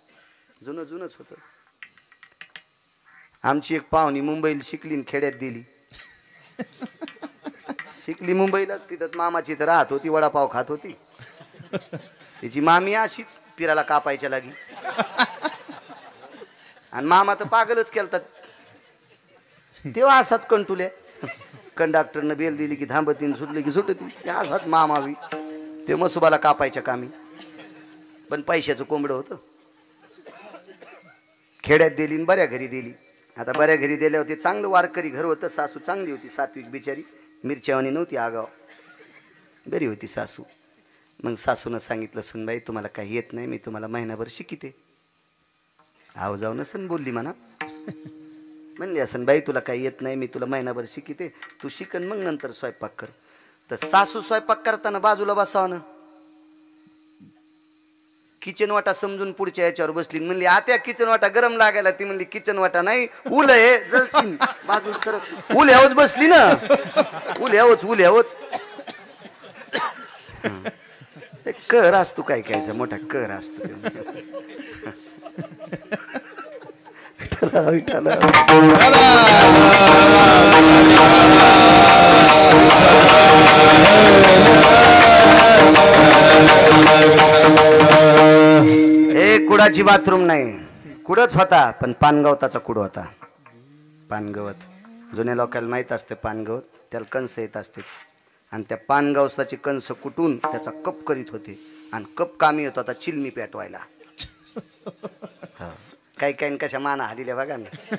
जुनंच होतं. आमची एक पाहुणी मुंबईला शिकली खेड्यात दिली. शिकली मुंबईलाच. तिथंच मामाची तर राहत होती. वडापाव खात होती. तिची मामी अशीच पिराला कापायच्या लागी. आणि मामा तर पागलच केलतात. तेव्हा असाच कंटुल्या. कंडक्टरनं बेल दिली की थांबतीन सुटली की सुटती. असाच मामावी ते मसुबाला कापायच्या कामी. पण पैशाचं कोंबडं होतं. खेड्यात दिली आणि बऱ्या घरी दिली. आता बऱ्या घरी दिल्यावर ते चांगलं वारकरी घर होतं. सासू चांगली होती. सात्विक बिचारी. मिरच्यावानी नव्हती आगाव. बरी होती सासू. मग सासूनं सांगितलं सुनबाई तुम्हाला काही येत नाही मी तुम्हाला महिनाभर शिकिते. आव जाऊ नसन बोलली म्हणा. म्हणली असन बाई तुला काही येत नाही मी तुला महिनाभर शिकिते. तू शिकन मग नंतर स्वयंपाक कर. तर सासू स्वयंपाक करताना बाजूला बसावं. किचन वाटा समजून पुढच्या याच्यावर बसली म्हणली आत्या किचन वाटा गरम लागायला. ती म्हणली किचन वाटा नाही उल आहे जळशील बाजूला सरक. उल ह्यावच बसली ना उल ह्यावच कर असतो काय कायचा मोठा कर असतो. विठाला कुडाची बाथरूम नाही कुडच होता पण पानगवताचा कुड होता. पानगवत जुन्या लोकांना माहीत असते पानगवत त्याला कंस येत असते आणि त्या पानगवताची कंस कुटून त्याचा कप करीत होते आणि कप कामी येत होता चिलमी पेटवायला. काही काही कशा माना हादिल्या बघा ना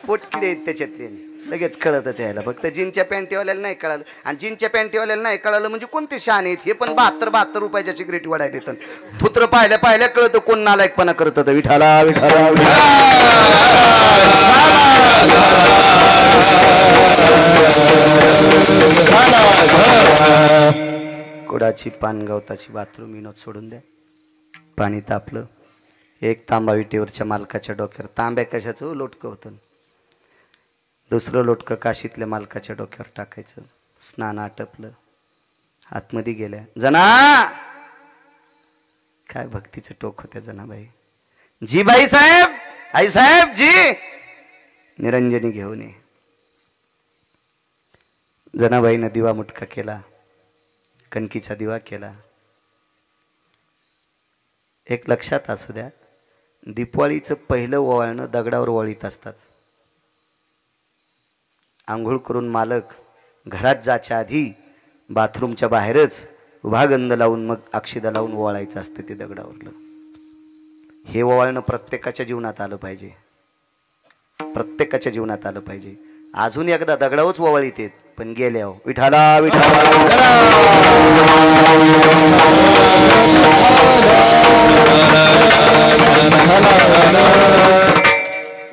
पोटकिडे आहेत त्याच्यातले लगेच कळत त्याला. फक्त जीनच्या पॅन्टीवाल्याला नाही कळालं आणि जीनच्या पॅन्टीवाल्याला नाही कळालं म्हणजे कोणते शहाणे आहेत हे पण 72 रुपयाच्या सिगरेट वाढायला येतं. थुत्र पाहिल्या कळतं कोण नालायकपणा करत. विठाला विठाला कुडाची पानगवताची बाथरूम इनोत सोडून द्या. पाणी तापलं. एक तांबा विटेवरच्या मालकाच्या डोक्यावर. तांब्या कशाचं लोटकं होतं. दुसरं लोटकं काशीतल्या मालकाच्या डोक्यावर टाकायचं. स्नान आटपलं. आतमध्ये गेल्या. जना काय भक्तीचं टोक होत्या जनाबाई. जी बाई साहेब आई साहेब जी निरंजनी घेऊन ये. जनाबाईनं दिवा मुटका केला. कणकीचा दिवा केला. एक लक्षात असू द्या दिपवाळीचं पहिलं ओवाळणं दगडावर वळीत असतात. आंघोळ करून मालक घरात जायच्या आधी बाथरूमच्या बाहेरच उभा गंध लावून मग अक्षिदा लावून ओवाळायचं असतं ते दगडावरलं. हे ओवाळणं प्रत्येकाच्या जीवनात आलं पाहिजे. प्रत्येकाच्या जीवनात आलं पाहिजे. अजून एकदा दगडावच ओवाळीत येत पण गेल्या विठाला विठाला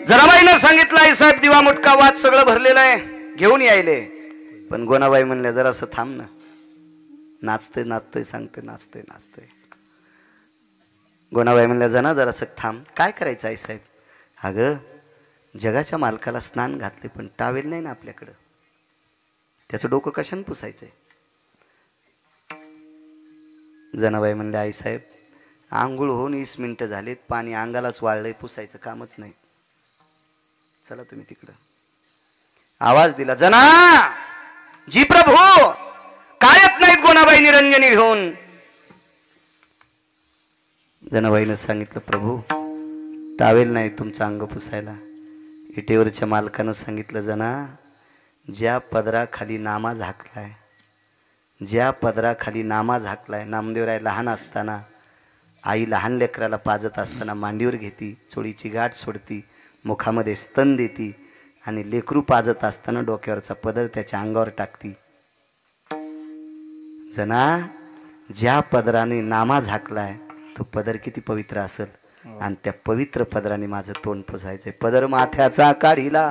जनाबाईनं सांगितलं आई साहेब दिवा मुटका वाद सगळं भरलेलं आहे घेऊन यायले. पण गोनाबाई म्हणल्या जरासं थांब ना. नाचतोय नाचतोय सांगतोय नाचतोय नाचतोय. गोनाबाई म्हणल्या जना जरासं थांब. काय करायचं आई साहेब. अगं जगाच्या मालकाला स्नान घातले पण टावेल नाही ना आपल्याकडं. त्याचं डोकं कशाने पुसायचंय. जनाबाई म्हणले आई साहेब आंघोळ होऊन 20 मिनिटं झालीत पाणी अंगालाच वाळलंय पुसायचं कामच नाही. चला तुम्ही तिकडं. आवाज दिला जना जी प्रभू कायत नाहीत गोनाबाई निरंजनी घेऊन. जनाबाईनं सांगितलं प्रभू टावेल नाही तुमचं अंग पुसायला. इटेवरच्या मालकानं सांगितलं जना ज्या पदराखाली नामा झाकलाय ज्या पदराखाली नामा झाकलाय. नामदेवराय लहान असताना आई लहान लेकराला पाजत असताना मांडीवर घेती चोळीची गाठ सोडती मुखामध्ये स्तन देती आणि लेकरू पाजत असताना डोक्यावरचा पदर त्याच्या अंगावर टाकती. जना ज्या पदराने नामा झाकलाय तो पदर किती पवित्र असेल आणि त्या पवित्र पदराने माझं तोंड पुसायचंय. पदर माथ्याचा काढिला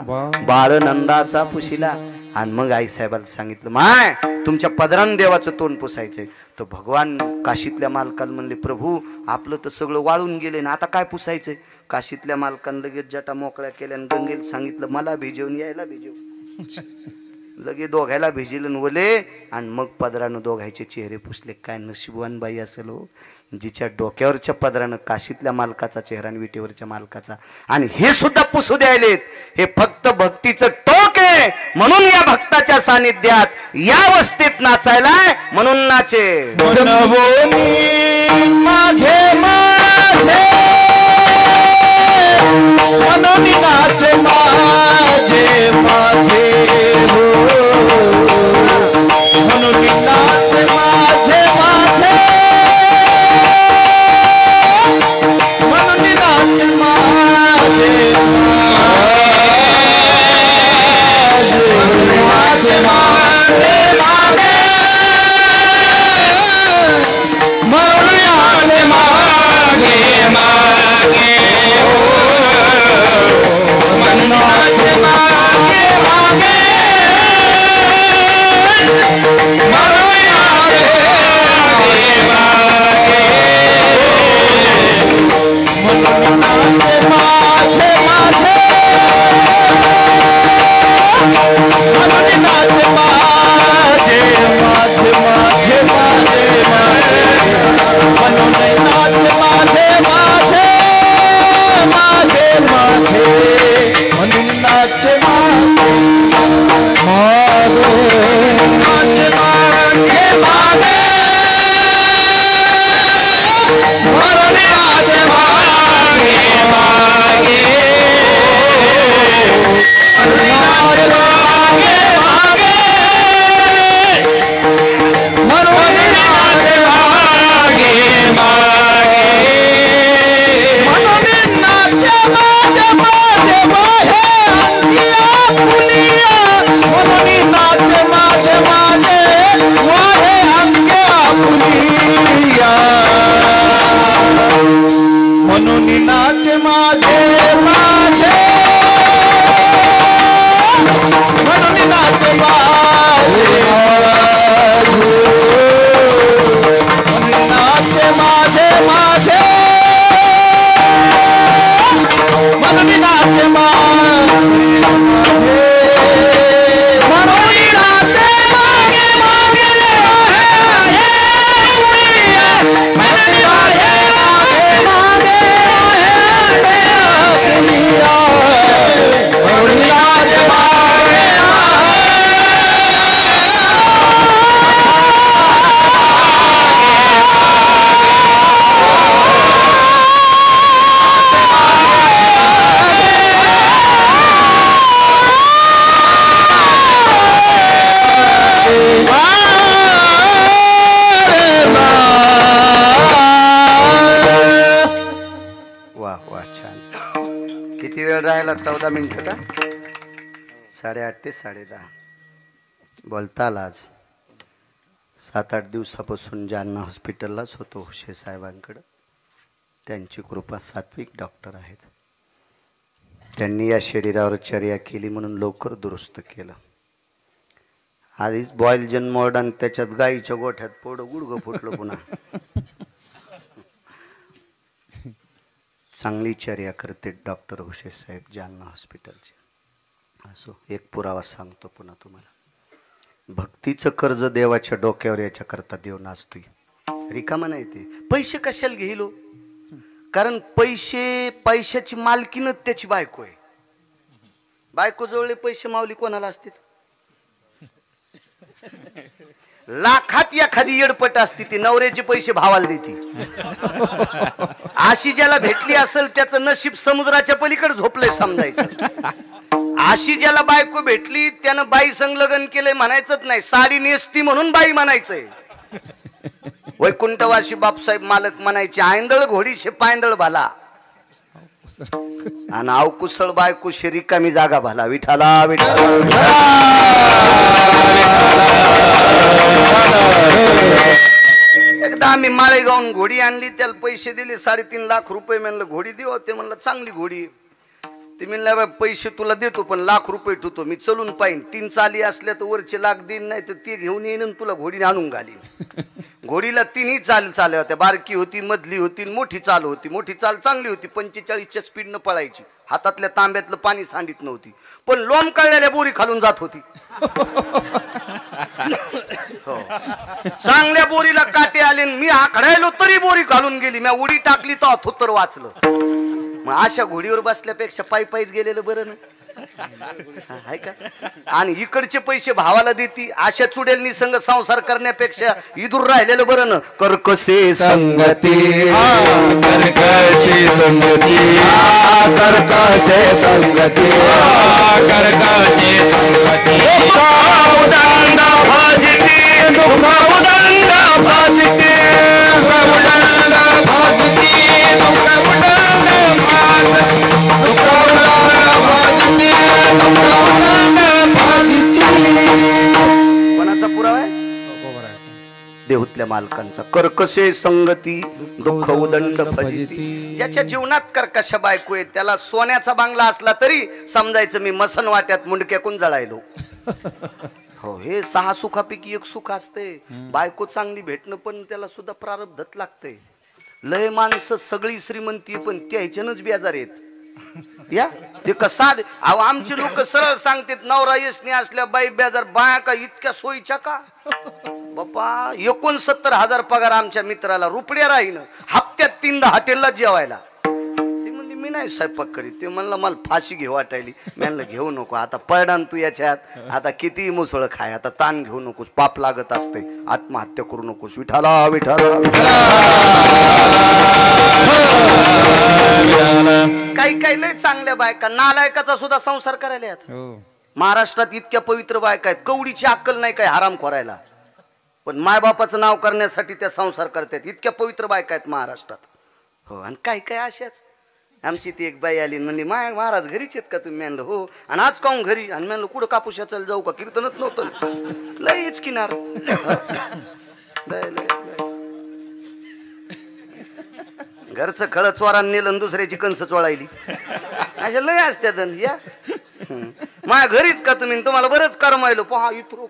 बाळ नंदाचा पुशिला. आणि मग आई साहेबाला सांगितलं माय तुमच्या पदराने देवाचं तोंड पुसायचंय. तो भगवान काशीतल्या मालकाला म्हणले प्रभू आपलं तर सगळं वाळून गेले ना आता काय पुसायचंय. काशीतल्या मालकानं लगेच जटा मोकळ्या केल्या आणि गंगेला सांगितलं मला भिजवून यायला भिजव. लगे दोघायला भिजलं वले आणि मग पदरानं दोघायचे चेहरे पुसले. काय नशिबवान बाई असेल हो जिच्या डोक्यावरच्या पदरानं काशीतल्या मालकाचा चेहरा आणि विटेवरच्या मालकाचा. आणि हे सुद्धा पुसू द्यायलेत. हे फक्त भक्तीचं टोक आहे म्हणून या भक्ताच्या सानिध्यात या वस्तीत नाचायलाय म्हणून नाचे. माझे माझे मनोनी नाचे माझे माझे मनोनी नाचे माझे माझे मनोनी नाचे माझे माझे माझे मनोनी मागे मागे मनोनी म्हणून नाच माझे माझे म्हणून नाच माझे नाच माझे माझे म्हणून नाच किती वेळ राहिला? 14 मिनिटं का? 8:30 ते 10:30 बोलता आला. आज 7-8 दिवसापासून जालना हॉस्पिटललाच होतो हुशे साहेबांकडं. त्यांची कृपा, सात्विक डॉक्टर आहेत. त्यांनी या शरीरावर चर्या केली म्हणून लवकर दुरुस्त केलं. आधीच बॉईल जन्मोड आणि त्याच्यात गाईच्या गोठ्यात पोडं गुडगं फुटलं पुन्हा. चांगली चर्या करते डॉक्टर हुशे साहेब जालना हॉस्पिटलचे. असो, एक पुरावा सांगतो पुन्हा तुम्हाला. भक्तीचं कर्ज देवाच्या डोक्यावर याच्याकरता देव नाचतोय. रिकामा नाही ते. पैसे कशाला घेलो? कारण पैशाची मालकीनच त्याची बायको आहे. बायको जवळ पैसे माऊली कोणाला असतील? लाखात एखादी येडपट असती ती नवऱ्याचे पैसे भावाला देती. अशी ज्याला भेटली असेल त्याचं नशीब समुद्राच्या पलीकडे झोपलंय समजायचं. अशी ज्याला बायको भेटली त्यानं बाई संग लग्न केलंय म्हणायचंच नाही, साडी नेसती म्हणून बाई म्हणायचंय. वैकुंठवासी बापसाहेब मालक म्हणायचे, आयंदळ घोडीशे पायंदळ भाला आणि अवकुसळ बायको शे रिकामी जागा भाला. विठाला विठाला. एकदा आम्ही माळेगावून घोडी आणली, त्याला पैसे दिले 3.5 लाख रुपये. म्हणलं घोडी देऊ. ते म्हणलं चांगली घोडी. ते म्हणलं पैसे तुला देतो पण लाख रुपये ठेवतो, मी चलून पाहिन. 3 चाली असल्या तर वरचे लाख देईन, नाही तर ते घेऊन येईन तुला घोडीने आणून घालीन. घोडीला 3ही चाल्या होत्या. बारकी होती, मधली होती, मोठी चाल होती. मोठी चाल चांगली होती, 45च्या स्पीडनं पळायची. हातातल्या तांब्यातलं पाणी सांडित नव्हती, पण लोम कळलेल्या बोरी खालून जात होती. चांगल्या बोरीला काटे आले, मी आखडायलो तरी बोरी घालून गेली. मी उडी टाकली तर थोत्तर वाचलं. मग अशा घोडीवर बसल्यापेक्षा पायीच गेलेलं बरं ना, आहे का? आणि इकडचे पैसे भावाला देती. अशा चुडेलनी संग संसार करण्यापेक्षा इदूर राहिलेलं बरं ना. कर्कशे संगती, कर्कशी संगती, कर्कशे संगती, कर्कशी संगती. उदंड भजती, दुःख उदंड भजती, उदंड भजती, दुःख उदंड भजती. कोणाचा पुरावा आहे? देहुतल्या मालकांचा. कर्कशे संगती, दुःख उदंड भजिती. ज्याच्या जीवनात कर्कश बायको आहे त्याला सोन्याचा बांगला असला तरी समजायचं मी मसन वाट्यात मुंडक्याकून जळायलो. हो, हे 6 सुखापैकी 1 सुख असते. बायको चांगली भेटणं पण त्याला सुद्धा प्रारब्धत लागते. लय माणसं सगळी श्रीमंती पण त्या ह्याच्यानंच बेजार आहेत. या ते कसा आमचे लोक सरळ सांगतात, नवरा यशनी असल्या बाई बेजार. बाया का इतक्या सोयीच्या का बापा? 69,000 पगार आमच्या मित्राला. रुपड्या राहीन हप्त्यात 3दा हॉटेलला जेवायला. ती म्हणली मी नाही स्वयंपाक करीत. ते म्हणलं मला फाशी घेऊ वाटायली. मी म्हणलं घेऊ नको, आता पडणार तू याच्यात, आता किती मुसळ खाय, आता ताण घेऊ नकोस, पाप लागत असते, आत्महत्या करू नकोस. विठाला विठाला काही काही लय चांगल्या बायका नालायकाचा सुद्धा संसार करायला आहेत. महाराष्ट्रात इतक्या पवित्र बायका आहेत, कवडीची अक्कल नाही काय हराम खोरायला, पण मायबापाचं नाव करण्यासाठी त्या संसार करतात. इतक्या पवित्र बायका आहेत महाराष्ट्रात. हो, आणि काही काही अशाच. आमची ती एक बाई आली म्हणली महाराज घरीच आहेत का तुम्ही? म्हणलं हो. आणि आज काहून घरी? आणि म्हणलं कुठं कापूस चल जाऊ का? कीर्तनच नव्हतं. लयच किनार घरचं खळ चोरान नेलं, दुसऱ्याची कंस चोळायली, अशा लय असत्यात. या माझ्या घरीच का तुम्ही? तुम्हाला बरंच करमायलो पहा इतरो.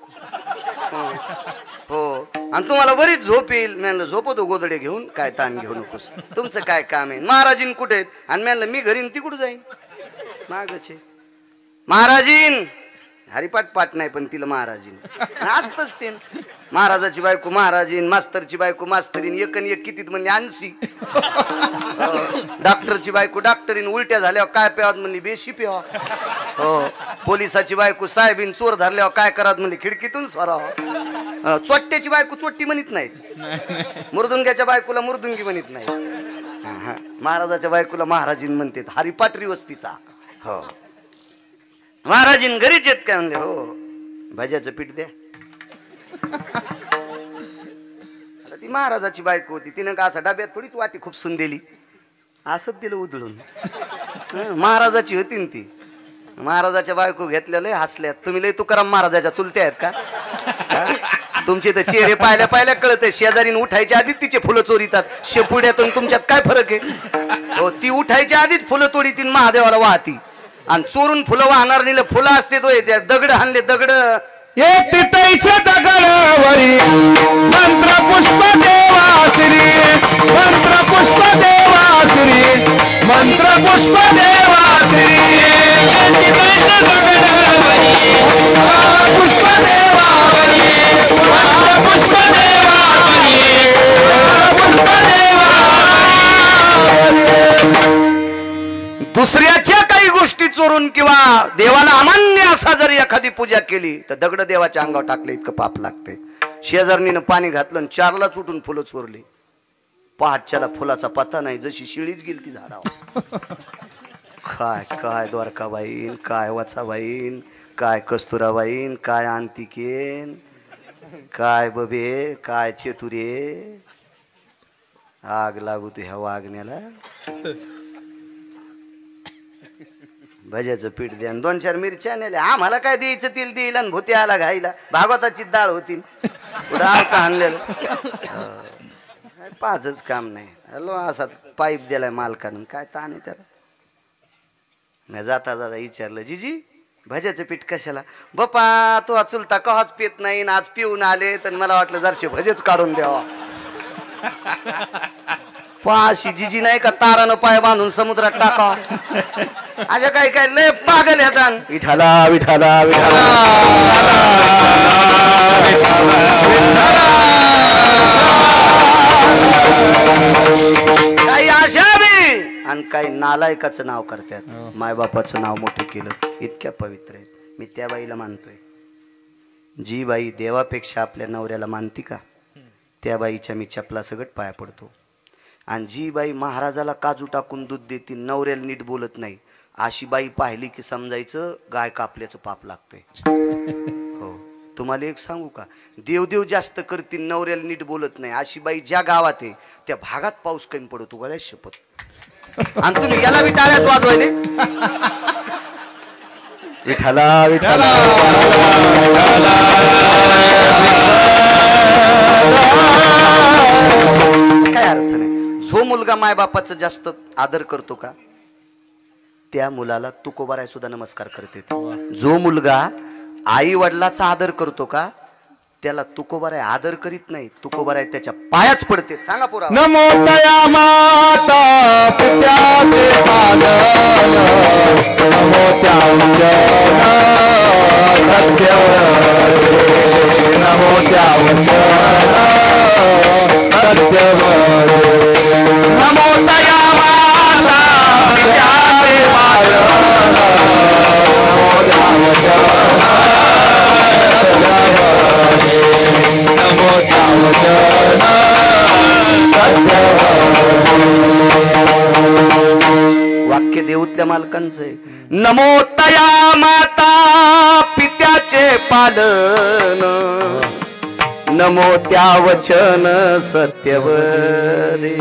हो, आणि तुम्हाला बरीच झोप येईल. म्हणलं झोपतो गोदडे घेऊन, काय ताण घेऊ नकोस, तुमचं काय काम आहे? महाराजीन कुठे आहेत? आणि म्हणलं मी घरी तिकडं जाईन मागचे. महाराजीन हरिपाठ पाठ नाही, पण तिला महाराजीन असतच. ते महाराजाची बायको महाराजीन, मास्तरची बायको मास्तरीन, एकन एक कितीत म्हणजे 80. डॉक्टरची बायको डॉक्टरीन, उलट्या झाल्यावर काय प्यावात म्हणली बेशी प्यावा. हो, पोलिसाची बायको साहेबीन, चोर धरल्यावर काय करावं म्हणली खिडकीतून सोरावं. चोट्ट्याची बायको चोट्टी म्हणत नाहीत, मुर्दुंग्याच्या बायकोला मुर्दुंगी म्हणत नाही. महाराजाच्या बायकोला महाराजीन म्हणते. हरिपाठ वस्तीचा. हो, महाराजीन घरीच येत काय? म्हणले हो. भाज्याचं पीठ द्या. आता ती महाराजाची बायको होती, तिनं का असं डब्यात थोडीच वाटी खूप सुन दिली, असंच दिलं उधळून. महाराजाची होती ना ती. महाराजाच्या बायको घेतलेलं हसल्यात. तुम्ही लय तुकाराम महाराजाच्या चुलत्या आहेत का? तुमचे तर चेहरे पाहिल्या पाहिल्या कळत आहे. शेजारीन उठायच्या आधीच तिचे फुलं चोरीतात. शेपुड्यातून तुमच्यात काय फरक आहे? हो, ती उठायच्या आधीच फुलं तोडीतील, महादेवाला वाहती, आणि चोरून फुलं वाहणार नेलं. फुलं असते तो त्या दगड हाणले, दगड तैसे दगडावरी मंत्र पुष्प देवाश्री, मंत्र पुष्प देवाश्री, मंत्र पुष्प देवाश्री, पुष्प देवावरी, पुष्प देवावरी, पुष्प देवावरी. दुसऱ्याच्या काही गोष्टी चोरून किंवा देवाला अमान्य असा जर एखादी पूजा केली तर दगड देवाच्या अंगावर टाकले इतकं पाप लागते. शेजारणीनं पाणी घातलं, 4लाच उठून फुलं चोरली. पहाटच्याला फुलाचा पत्ता नाही, जशी शिळीच गेली ती झाडावर. काय काय द्वारकाबाईन, काय वचाबाईन, काय कस्तुराबाईन, काय अंतिकेन, काय बबे, काय चेतुरे. आग लागू तू ह्या वागण्याला. भज्याचं पीठ द्या, 2-4 मिरच्या नेल्या. आम्हाला काय द्यायचं? तेल देईल आणि भूती आला घाईला. भागवताची डाळ होती, पुढं आळता आणलेलं. पाचच काम नाही. हॅलो, असा पाईप दिलाय मालकानं, काय ताण आहे त्याला. मी जाता जाता विचारलं, जीजी भज्याचं पीठ कशाला? बापा तो चुलता कहाच पित नाही, आज पिऊन आले तर मला वाटलं जरशे भजेच काढून द्यावा. पाशी जिजी नाही का तारानं पाय बांधून समुद्रात टाकावा. अशा काही काय लय पागल येतात. विठाला विठाला विठाला काही अशा बी आणि काही नालायकाचं नाव करतात. मायबापाचं नाव मोठं केलं. इतक्या पवित्र आहे. मी त्या बाईला मानतोय. जी बाई देवापेक्षा आपल्या नवऱ्याला मानती का, त्या बाईच्या मी चपला सगट पाया पडतो. आणि जी बाई महाराजाला काजू टाकून दूध देते, नवऱ्याला नीट बोलत नाही, अशी बाई पाहिली की समजायचं गाय कापल्याचं पाप लागतंय. हो, तुम्हाला एक सांगू का, देवदेव जास्त करतील, नवऱ्याला नीट बोलत नाही, अशी बाई ज्या गावात आहे त्या भागात पाऊस कमी पडतो. गळ्या शपथ. आणि तुम्ही याला बी टाळ्याच वाजवायले. विठाला विठाला काय अर्थ नाही. जो मुलगा मायबापाचं जास्त आदर करतो का, त्या मुलाला तुकोबाराय सुद्धा नमस्कार करते. जो मुलगा आई वडिलाचा आदर करतो का, त्याला तुकोबाराय आदर करीत नाही, तुकोबाराय त्याच्या पायाच पडते. सांगा पुरा. नमो तया माता पित्याचे पालन, नमो त्या वचन सत्यवदे, नमो त्या वचन सत्यवदे, नमो तया माता पित्या वचन वाक्य देऊतल्या मालकांचं आहे. नमो तया माता पित्याचे पालन, नमो त्या वचन सत्यवदे.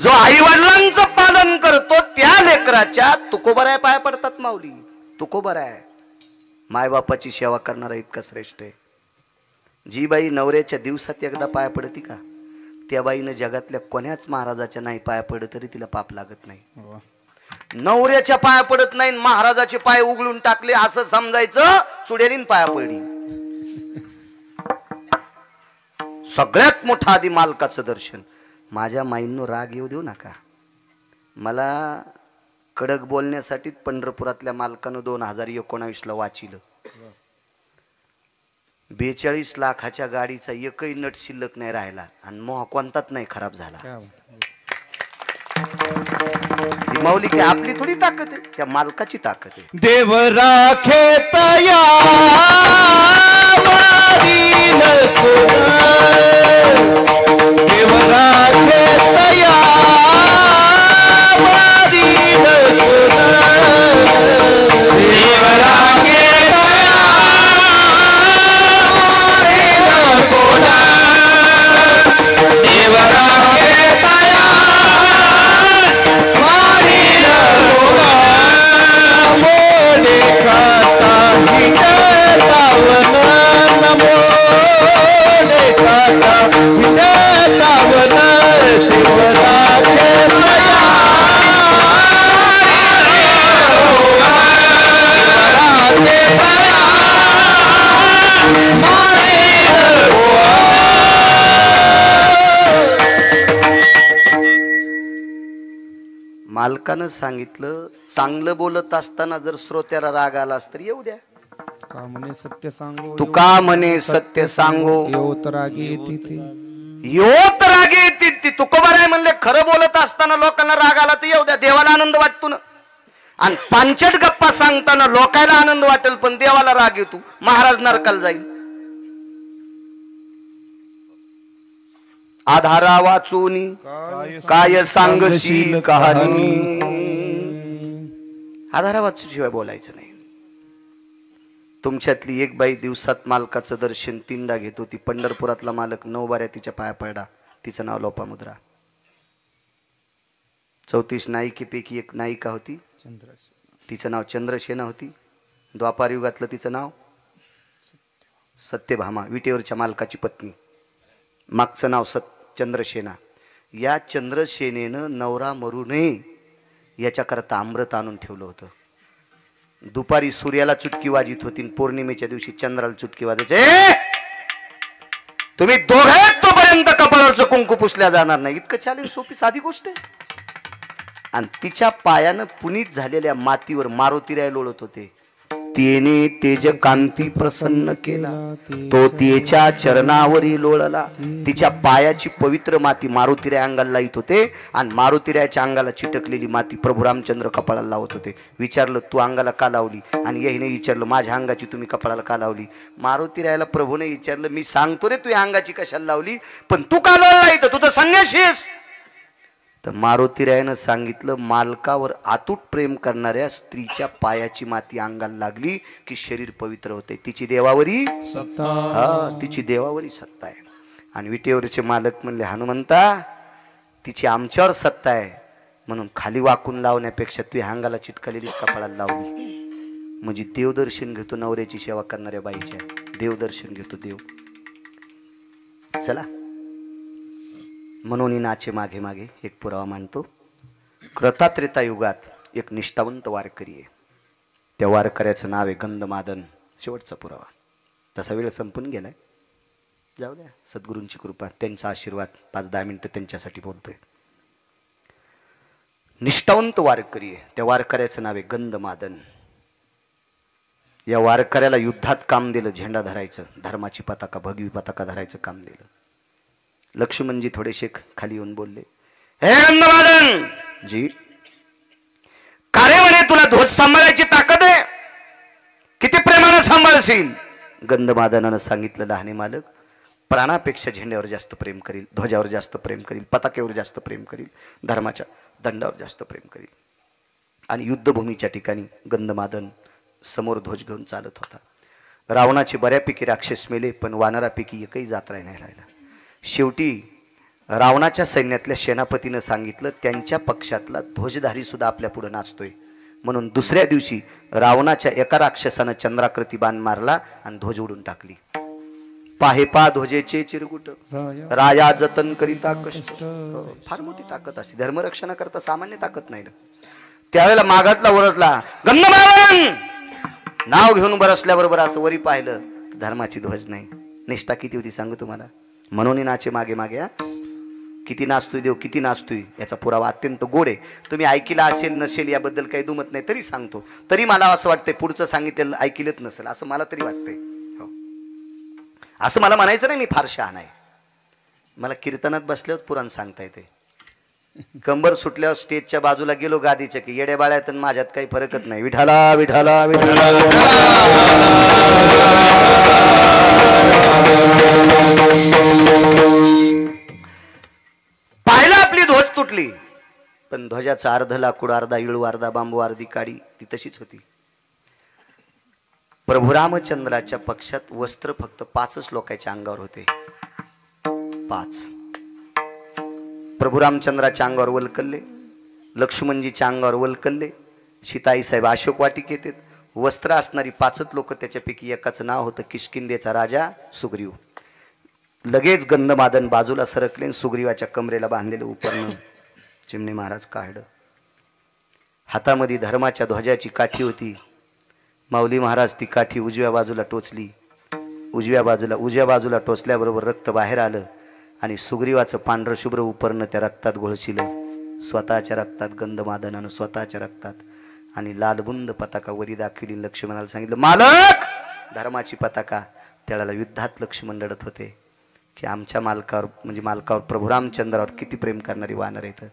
जो आई वडिलांचं पालन करतो त्या लेकराच्या तुकोबराय पाया पडतात माऊली. तुकोबराय मायबापाची सेवा करणारा इतका श्रेष्ठ आहे. जी बाई नवऱ्याच्या दिवसात एकदा पाया पडती का, त्या बाईनं जगातल्या कोण्याच महाराजाच्या नाही पाया पडत तरी तिला पाप लागत नाही. नवऱ्याच्या पाया पडत नाही, महाराजाचे पाय उघडून टाकले असं समजायचं चुडेलीन पाया पडली. सगळ्यात मोठं आधी मालकाचं दर्शन. माझ्या माईंनो राग येऊ देऊ नका. मला कडक बोलण्यासाठी पंढरपुरातल्या मालकानं 2019ला वाचिलं. 42 लाखाच्या गाडीचा एकही नट शिल्लक नाही राहिला आणि मोह कोणताच नाही खराब झाला. ही माऊली काय आपली थोडी ताकद आहे, त्या मालकाची ताकद आहे. देव राखे तया वारील कोण, देव राखे तया वारील कोण, देव राखे तया वारील कोण, देव राखे तया वारील कोण. मोले खाता हिंडतावन, मोले खाता हिंडतावन, देव राखे तया राखे तया वारील कोण. मालकानं सांगितलं चांगलं बोलत असताना जर श्रोत्याला राग आलास तर येऊ द्या. का म्हणे सत्य सांगो, तुका म्हणे सत्य सांगो, येऊत रागी येते ते. योत राग येते ती. तुकोबाराय म्हणले खरं बोलत असताना लोकांना राग आला तर येऊ द्या, देवाला आनंद वाटतो ना. आणि पांचट गप्पा सांगताना लोकांना आनंद वाटेल पण देवाला राग येतो, महाराज नरकाला जाईल. आधारा वाचूनी काय सांगशील कहाणी. आधारा वाचूशिवाय बोलायचं नाही. तुमच्यातली एक बाई दिवसात मालकाचं दर्शन 3दा घेत होती. पंढरपुरातला मालक 9 बाऱ्या तिच्या पाया पडला. तिचं नाव लोपामुद्रा. 34 नायिकेपैकी एक नायिका होती. तिचं नाव चंद्रसेना होती. द्वापार युगातलं तिचं नाव सत्यभामा, विटेवरच्या मालकाची पत्नी. मागचं नाव चंद्रसेना. या चंद्रसेनेनं नवरा मरू नये याच्याकरता अमृत आणून ठेवलं होतं. दुपारी सूर्याला चुटकी वाजित होती, पौर्णिमेच्या दिवशी चंद्राला चुटकी वाजायचे. तुम्ही दोघे तोपर्यंत कपाळावरचं कुंकू पुसल्या जाणार नाही. इतकं चॅलेंज सोपी साधी गोष्ट आहे. आणि तिच्या पायानं पुनीत झालेल्या मातीवर मारुतीराय लोळत होते. तेने तेज कांती प्रसन्न केला, तो तिच्या चरणावरी लोळला. तिच्या पायाची पवित्र माती मारुतीराय अंगाला लावत होते आणि मारुतीरायच्या अंगाला चिटकलेली माती प्रभू रामचंद्र कपाळाला लावत होते. विचारलं तू अंगाला का लावली, आणि याने विचारलं माझ्या अंगाची तुम्ही कपाळाला का लावली. मारुतीरायला प्रभूने विचारलं मी सांगतो रे तू या अंगाची कशाला लावली, पण तू का लावला इथं, तू तर संन्यासी आहेस. तर मारुतीरायानं सांगितलं मालकावर अतूट प्रेम करणाऱ्या स्त्रीच्या पायाची माती अंगाला लागली की शरीर पवित्र होते. तिची देवावरी सत्ता. हा, तिची देवावरी सत्ता आहे. आणि विटेवरचे मालक म्हणले हनुमंता तिची आमच्यावर सत्ता आहे म्हणून खाली वाकून लावण्यापेक्षा तू अंगाला चिटकलेली कपाळाला लावली म्हणजे देवदर्शन घेतो. नवऱ्याची सेवा करणाऱ्या बाईच्या देवदर्शन घेतो देव. चला म्हणून नाचे मागे मागे एक पुरावा मांडतो. कृतात्रेता युगात एक निष्ठावंत वारकरी आहे. त्या वारकऱ्याचं नाव आहे गंधमादन. शेवटचा पुरावा. तसा वेळ संपून गेलाय, जाऊ द्या. सद्गुरूंची कृपा, त्यांचा आशीर्वाद. 5-10 मिनिटं त्यांच्यासाठी बोलतोय. निष्ठावंत वारकरी आहे. त्या वारकऱ्याचं नाव आहे गंधमादन. या वारकऱ्याला युद्धात काम दिलं, झेंडा धरायचं, धर्माची पताका भगवी पताका धरायचं काम दिलं. लक्ष्मणजी थोडेसे खाली येऊन बोलले, हे गंधमादन जी, का रे म्हणे तुला ध्वज सांभाळायची ताकद आहे, किती प्रेमानं सांभाळशील. गंधमादनानं सांगितलं लहाने मालक प्राणापेक्षा झेंड्यावर जास्त प्रेम करील, ध्वजावर जास्त प्रेम करील, पताकेवर जास्त प्रेम करील, धर्माच्या दंडावर जास्त प्रेम करील. आणि युद्धभूमीच्या ठिकाणी गंधमादन समोर ध्वज घेऊन चालत होता. रावणाचे बऱ्यापैकी राक्षस मेले, पण वानरापैकी एकही जात नाही राहिला. शेवटी रावणाच्या सैन्यातल्या सेनापतीनं सांगितलं त्यांच्या पक्षातला ध्वजधारी सुद्धा आपल्या पुढे नाचतोय. म्हणून दुसऱ्या दिवशी रावणाच्या एका राक्षसानं चंद्राकृती बाण मारला आणि ध्वज उडून टाकली. पाहे पा ध्वजेचे चिरकुट राया जतन करिता कष्ट. फार मोठी ताकद असते धर्मरक्षणाकरता, सामान्य ताकद नाही ना. त्यावेळेला मागातला ओरडला, गंधमादन नाव घेऊन बरसल्याबरोबर असं वरी पाहिलं धर्माची ध्वज नाही. निष्ठा किती होती सांगू तुम्हाला. म्हणून नाचे मागे मागे. किती नाचतोय देव, किती नाचतोय याचा पुरावा अत्यंत गोड आहे. तुम्ही ऐकिला असेल नसेल याबद्दल काही दुमत नाही, तरी सांगतो. तरी मला असं वाटतंय पुढचं सांगितलेलं ऐकिलच नसेल असं मला तरी वाटतंय. हो, असं मला म्हणायचं नाही मी फार शहाणा आहे. मला कीर्तनात बसल्यावर पुराण सांगता येते. कंबर सुटल्यावर स्टेजच्या बाजूला गेलो गादीच्या की येड्या बाळ्यात माझ्यात काही फरकच नाही. विठाला विठाला विठाला. पाहिला आपली ध्वज तुटली, पण ध्वजाचा अर्ध लाकूड, अर्धा इळू, अर्धा बांबू, अर्धी काडी ती तशीच होती. प्रभू रामचंद्राच्या पक्षात वस्त्र फक्त 5च लोकांच्या अंगावर होते. 5. प्रभू रामचंद्राच्या अंगावर वलकल्ले, लक्ष्मणजीच्या अंगावर वलकल्ले, सीताई साहेब अशोक वाटिक येतात. वस्त्र असणारी 5च लोक, त्याच्यापैकी एकाचं नाव होतं किष्किंधेचा राजा सुग्रीव. लगेच गंधमादन बाजूला सरकले, सुग्रीवाच्या कमरेला बांधलेलं उपरणं चिमणे महाराज काढलं. हातामध्ये धर्माच्या ध्वजाची काठी होती. माऊली महाराज ती काठी उजव्या बाजूला टोचली. उजव्या बाजूला टोचल्याबरोबर रक्त बाहेर आलं आणि सुग्रीवाचं पांढरं शुभ्र उपरणं त्या रक्तात घोळशिलं. स्वतःच्या रक्तात, गंधमादनानं स्वतःच्या रक्तात. आणि लालबुंद पताका वरी दाखविली. लक्ष्मणाला सांगितलं, मालक धर्माची पताका. त्याला युद्धात लक्ष्मण लढत होते की आमच्या मालकावर, म्हणजे मालकावर प्रभू रामचंद्रावर किती प्रेम करणारी वानर येतं.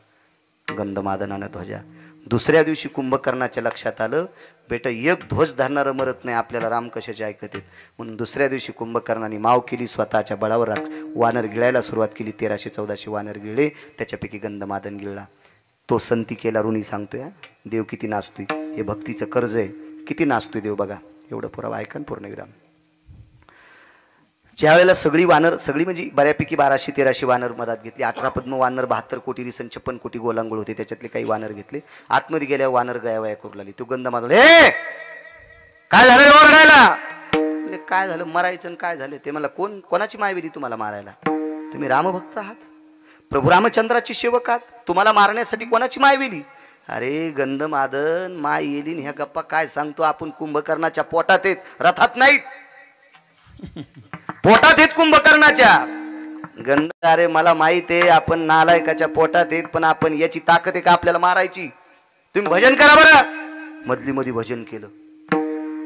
गंधमादनानं ध्वजा. दुसऱ्या दिवशी कुंभकर्णाच्या लक्षात आलं, बेटा एक ध्वज धरणारं मरत नाही, आपल्याला राम कशाचे ऐकत आहेत. म्हणून दुसऱ्या दिवशी कुंभकर्णाने माव केली, स्वतःच्या बळावर वानर गिळायला सुरुवात केली. 1314 वानर गिळले, त्याच्यापैकी गंधमादन गिळला. तो संतिकेला ऋणी सांगतोय, देव किती नाचतोय, हे भक्तीचं कर्ज आहे, किती नाचतोय देव बघा. एवढं पुरावा ऐकन पूर्णविराम. ज्या वेळेला सगळी वानर, सगळी म्हणजे बऱ्यापैकी 1200-1300 वानर मधात घेतली. 18 पद्म वानर, 72 कोटी रिसन, 56 कोटी गोलांगोळ होते. त्याच्यातले काही वानर घेतले. आतमध्ये गेल्यावर वानर गयावया करू लागली. तो गंधमादन, हे काय झालं ओरडायला. काय झालं, मरायचं काय झालं ते. मला कोणाची मायविली तुम्हाला मारायला. तुम्ही रामभक्त आहात, प्रभू रामचंद्राची सेवक आहात, तुम्हाला मारण्यासाठी कोणाची मायविली. अरे गंधमादन माय येलीन ह्या गप्पा काय सांगतो आपण. कुंभकर्णाच्या पोटात आहेत, रथात नाहीत. पोटात आहेत कुंभकर्णाच्या. अरे मला माहित आहे आपण नालायकाच्या पोटात आहेत, पण आपण याची ताकद आहे का आपल्याला मारायची. तुम्ही भजन करा बरं. मधली मध्ये भजन केलं.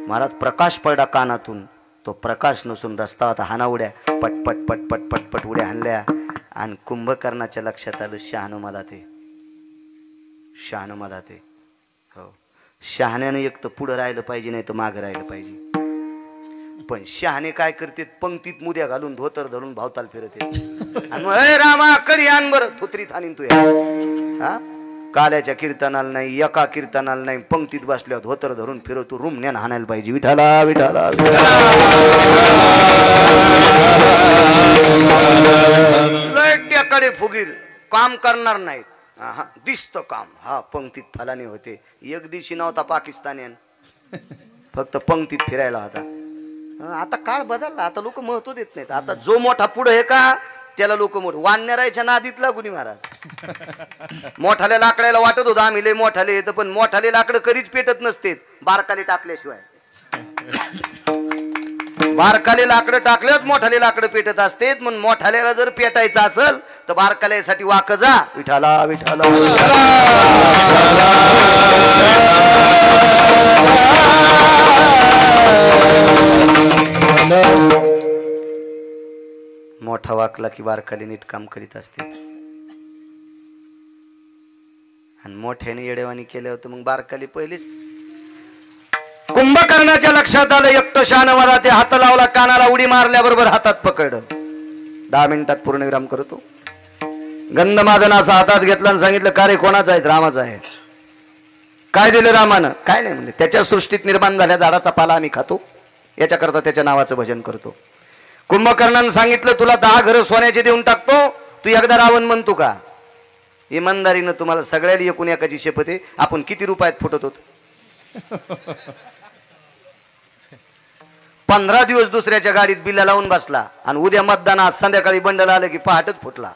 महाराज प्रकाश पडला कानातून. तो प्रकाश नसून रस्ता होता. हाना उड्या, पटपट पटपट पटपट उड्या हाणल्या. आणि कुंभकर्णाच्या लक्षात आलं, शहाणं मधात आहे, शहाणं मधात आहे. हो, शहाण्यानं एक तर पुढं राहिलं पाहिजे, नाही तर मागं राहिलं पाहिजे. पण शहाणे काय करते, पंक्तीत मुद्या घालून धोतर धरून भावताल फिरत येते. आणि मग रामा कडी आण बरं, थुत्रीत हानीन तू. हा, काल्याच्या कीर्तनाला नाही, एका कीर्तनाला नाही, पंक्तीत बसल्यावर धोतर धरून फिरतो. रुमण्यानं हाणायला पाहिजे. विठाला विठाला कडे फुगीर काम करणार नाहीत. हा दिसतं काम. हा पंक्तीत फलाने होते. एक दिवशी नव्हता पाकिस्तानीयन, फक्त पंक्तीत फिरायला होता. आता काळ बदलला. आता लोक महत्व देत नाहीत. आता जो मोठा पुढे आहे का त्याला लोक मोठ. वानरायच्या नादीत लागून महाराज. मोठाले लाकडायला वाटत होतं आम्ही लय मोठाले येतं, पण मोठाले लाकडं कधीच पेटत नसते बारकाले टाकल्याशिवाय. बारकाले लाकडं टाकल्यावर मोठाले लाकडं पेटत असते. म्हणून मोठाल्याला जर पेटायचं असेल तर बारकाल्यासाठी वाक जा. विठाला विठाला मोठा वाकला की बारकाली नीट काम करीत असते. आणि मोठ्याने येडेवानी केलं होतं मग बारकाली पहिलीच. कुंभकर्णाच्या लक्षात आलं, एकटं शहाणं मला ते हात लावला, कानाला उडी मारल्याबरोबर हातात पकडलं. 10 मिनिटात पूर्णविराम करतो. गंधमादन असा हातात घेतला आणि सांगितलं, का रे कोणाचा आहे? रामाचा आहे. काय दिलं रामानं? काय नाही म्हणले, त्याच्या सृष्टीत निर्माण झाल्या झाडाचा पाला आम्ही खातो, याच्याकरता त्याच्या नावाचं भजन करतो. कुंभकर्णानं सांगितलं, तुला 10 घरं सोन्याचे देऊन टाकतो, तू एकदा रावण म्हणतो का? इमानदारीनं तुम्हाला सगळ्याला एकूण एकाची शपथ आहे, आपण किती रुपयात फुटत होतो? 15 दिवस दुसऱ्याच्या गाडीत बिल्ला लावून बसला आणि उद्या मतदान, आज संध्याकाळी बंडल आलं की पहाटच फुटला.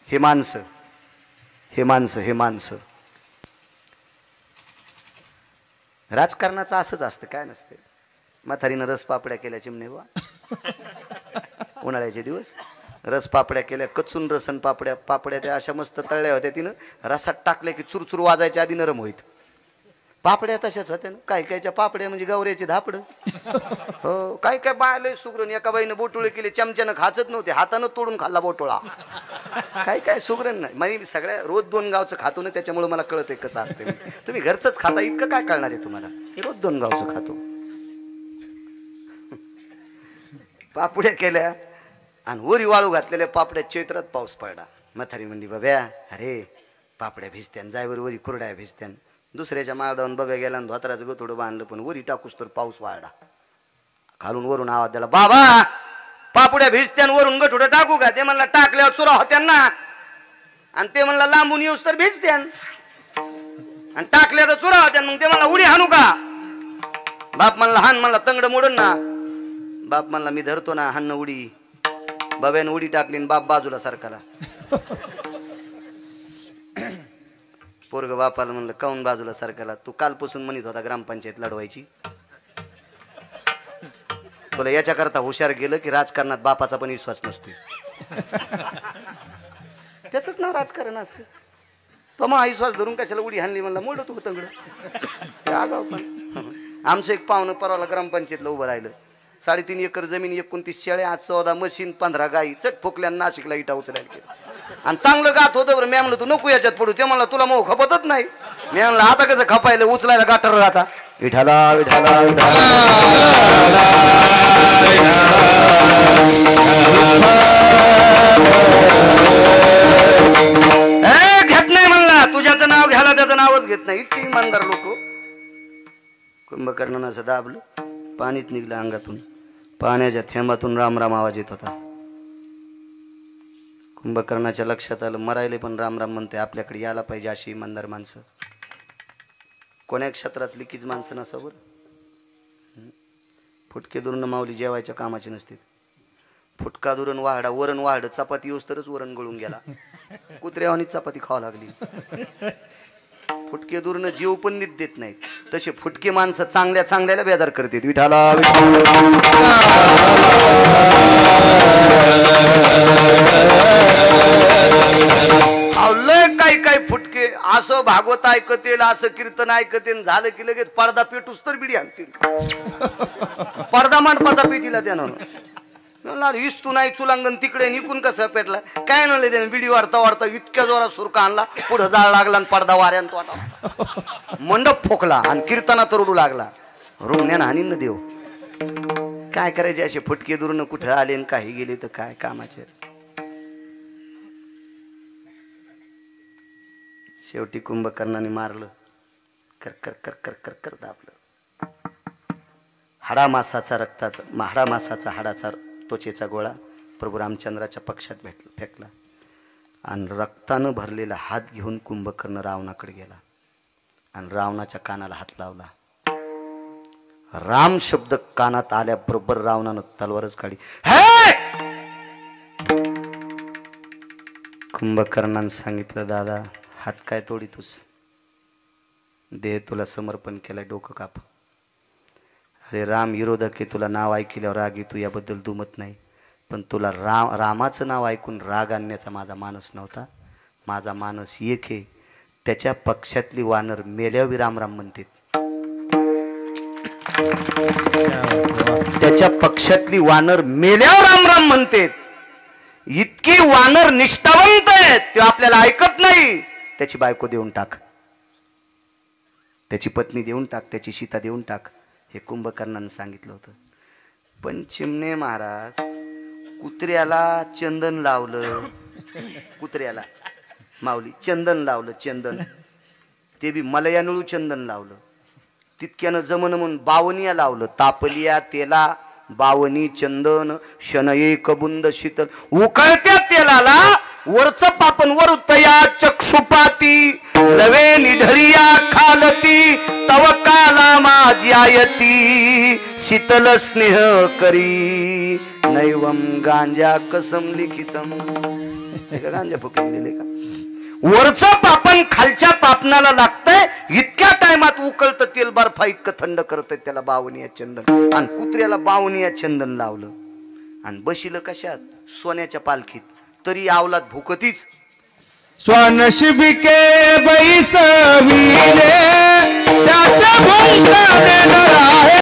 हे माणसं, हे माणसं, हे माणसं. राजकारणाचं असंच असतं, काय नसते. म्हातारीनं रस पापड्या केल्या चिमणे बा, उन्हाळ्याचे दिवस रस पापड्या केल्या, कच्चून रसन पापड्या पापड्या त्या अशा मस्त तळल्या होत्या, तिनं रसात टाकल्या की चुरचुर वाजायच्या आधी नरम होईत. पापड्या तशाच होत्या ना, काय कायच्या पापड्या म्हणजे गवऱ्याची धापड. हो, काय काय बायले सुगरण. एका बाईनं बोटोळे केले, चमच्यानं खाचत नव्हते, हातानं तोडून खाल्ला बोटोळा. काय काय सुगरण नाही. म्हणजे सगळ्या रोज 2 गावचं खातो ना, त्याच्यामुळे मला कळत आहे कसं असते. तुम्ही घरचंच खाता, इतकं काय कळणार आहे तुम्हाला? रोज 2 गावचं खातो. पापड्या केल्या आणि वरी वाळू घातलेल्या पापड्या. चैत्रात पाऊस पडला. म्हातारी म्हणली, बाब्या अरे पापड्या भिजत्यान, जायवर वरी कुरड्या भिजत्यान. दुसऱ्याच्या माळदावून बब्या गेला आणि धोत्राचं गोथोडं बांधलं, पण वरी टाकूस तर पाऊस वाढला. खालून वरून आवाज दिला, बाबा पापड्या भिजत्यान, वरून गठोडं टाकू का? ते म्हणला टाकल्यावर चुरा होत्यान ना, आणि ते म्हणला लांबून येऊस तर भिजत्यान, आणि टाकल्या तर चुरा होत्यान. मग ते म्हणला उडी हाणू का? बाप म्हणला हान. म्हणला तंगड मोडून ना. बाप म्हणला मी धरतो ना, हान उडी. बाब्यानं उडी टाकली आणि बाप बाजूला सरकाला. पोरग बापाला म्हणलं, काऊन बाजूला सरकाला? तू कालपासून म्हणत होता ग्रामपंचायत लढवायची. तुला याच्याकरता हुशार गेलं की राजकारणात बापाचा पण विश्वास नसतोय. त्याच नाव राजकारण असते. तो मग विश्वास धरून कशाला उडी हाणली? म्हणला मोड तू तंगड. आगाव पण. आमचं एक पाहुणं परवाला ग्रामपंचायतला उभं राहिलं. 3.5 एकर जमीन, 29 शेळ्या, आज 14 मशीन, 15 गाई. चट फुकल्या, नाशिकला इटा उचलायला गेलं. आणि चांगलं गात होतं बरं. मी म्हणलं तू नको याच्यात पडू. ते म्हणला तुला मग खपतच नाही. मी म्हणलं आता कसं खपायला? उचलायला गाठर राहता. विठाला विठाला घेत नाही म्हणला. तुझ्याचं नाव घ्यायला त्याचं नावच घेत नाही. इतकी इमानदार लोक. कुंभकर्णानं असं दाबलं, पाणीच निघलं अंगातून. पाण्याच्या थेंबातून राम राम आवाज येत होता. कुंभकर्णाच्या लक्षात आलं, मरायले पण राम राम म्हणते, आपल्याकडे यायला पाहिजे अशी इमानदार माणसं. कोण्या क्षेत्रातली कीच माणसं नसावर. फुटके दुरून माऊली जेवायच्या कामाची नसते. फुटका दुरण वाहडा, वरण वाहड, चपाती येऊस तरच वरण गळून गेला. कुत्र्यावानी चपाती खावा लागली. फुटके दुरण जीव पण नीट देत नाहीत. तसे फुटके माणसं चांगल्या चांगल्याला बेजार करतात. विठाला काय काय फुटके. असं भागवत ऐकतेल, असं कीर्तन ऐकतेल, झालं की लगेच पडदा पेटूस तर बिडी आणतील. पडदा मांडपाचा पेटीला त्यानं इस्तू नाही चुलांगण तिकडे निकून कसं पेटला काय नव्हतं. त्याने बिडी वाढता वाढता इतक्या जोरात सुरका आणला, पुढं जाळ लागला आणि पडदा वाऱ्यान तो मंडप फोकला आणि कीर्तनात रडू लागला. रुग्ण्यानं हानी न देव. काय करायचे असे फुटके दुरून कुठं आले आणि काही गेले तर काय कामाचे. शेवटी कुंभकर्णाने मारलं. कर कर कर कर कर कर दाबलं. हाडामासाचा रक्ताचा हाडामासाचा हाडाचा त्वचेचा गोळा प्रभू रामचंद्राच्या पक्षात फेकला आणि रक्तानं भरलेला हात घेऊन कुंभकर्ण रावणाकडे गेला आणि रावणाच्या कानाला हात लावला. राम शब्द कानात आल्याबरोबर रावणानं तलवारच काढली. कुंभकर्णानं सांगितलं, दादा हात काय तोडीतोस? देह तुला समर्पण केलाय, डोकं काप. अरे राम विरोधक आहे, तुला नाव ऐकल्यावर राग येतो याबद्दल दुमत नाही, पण तुला रामाचं नाव ऐकून राग आणण्याचा माझा मानस नव्हता. माझा मानस एक आहे, त्याच्या पक्षातली वानर मेल्यावर राम राम म्हणते. त्याच्या पक्षातली वानर मेल्यावर राम राम म्हणते. इतकी वानर निष्ठावंत आहेत, ते आपल्याला ऐकत नाही. त्याची बायको देऊन टाक, त्याची पत्नी देऊन टाक, त्याची सीता देऊन टाक, हे कुंभकर्णानं सांगितलं होतं. पण चिमणे महाराज कुत्र्याला चंदन लावलं, कुत्र्याला माऊली चंदन लावलं, चंदन ते बी मलयानळू चंदन लावलं. तितक्यानं जमन म्हणून बावनिया लावलं, तापलिया तेला बावनी चंदन शन एक बुंद शीतल. उकळत्या तेलाला वरच पापन वर तया चक्षुपाती नवे निढरिया खालती तव काला माझ्यायती शीतल स्नेह करी नैवम गांजा कसम लिखितम. गांजा फुकलेले का वरच पापन खालच्या पापनाला लागतंय. इतक्या टायमात उकळतं तेल बर्फा इतकं थंड करतंय त्याला बावनिया चंदन. आणि कुत्र्याला बावनिया चंदन लावलं आणि बशिलं कशात? सोन्याच्या पालखीत. तरी आवलात भुकतीच. स्वानशिबिके बैसविले त्याच्या भोंगाने नराहे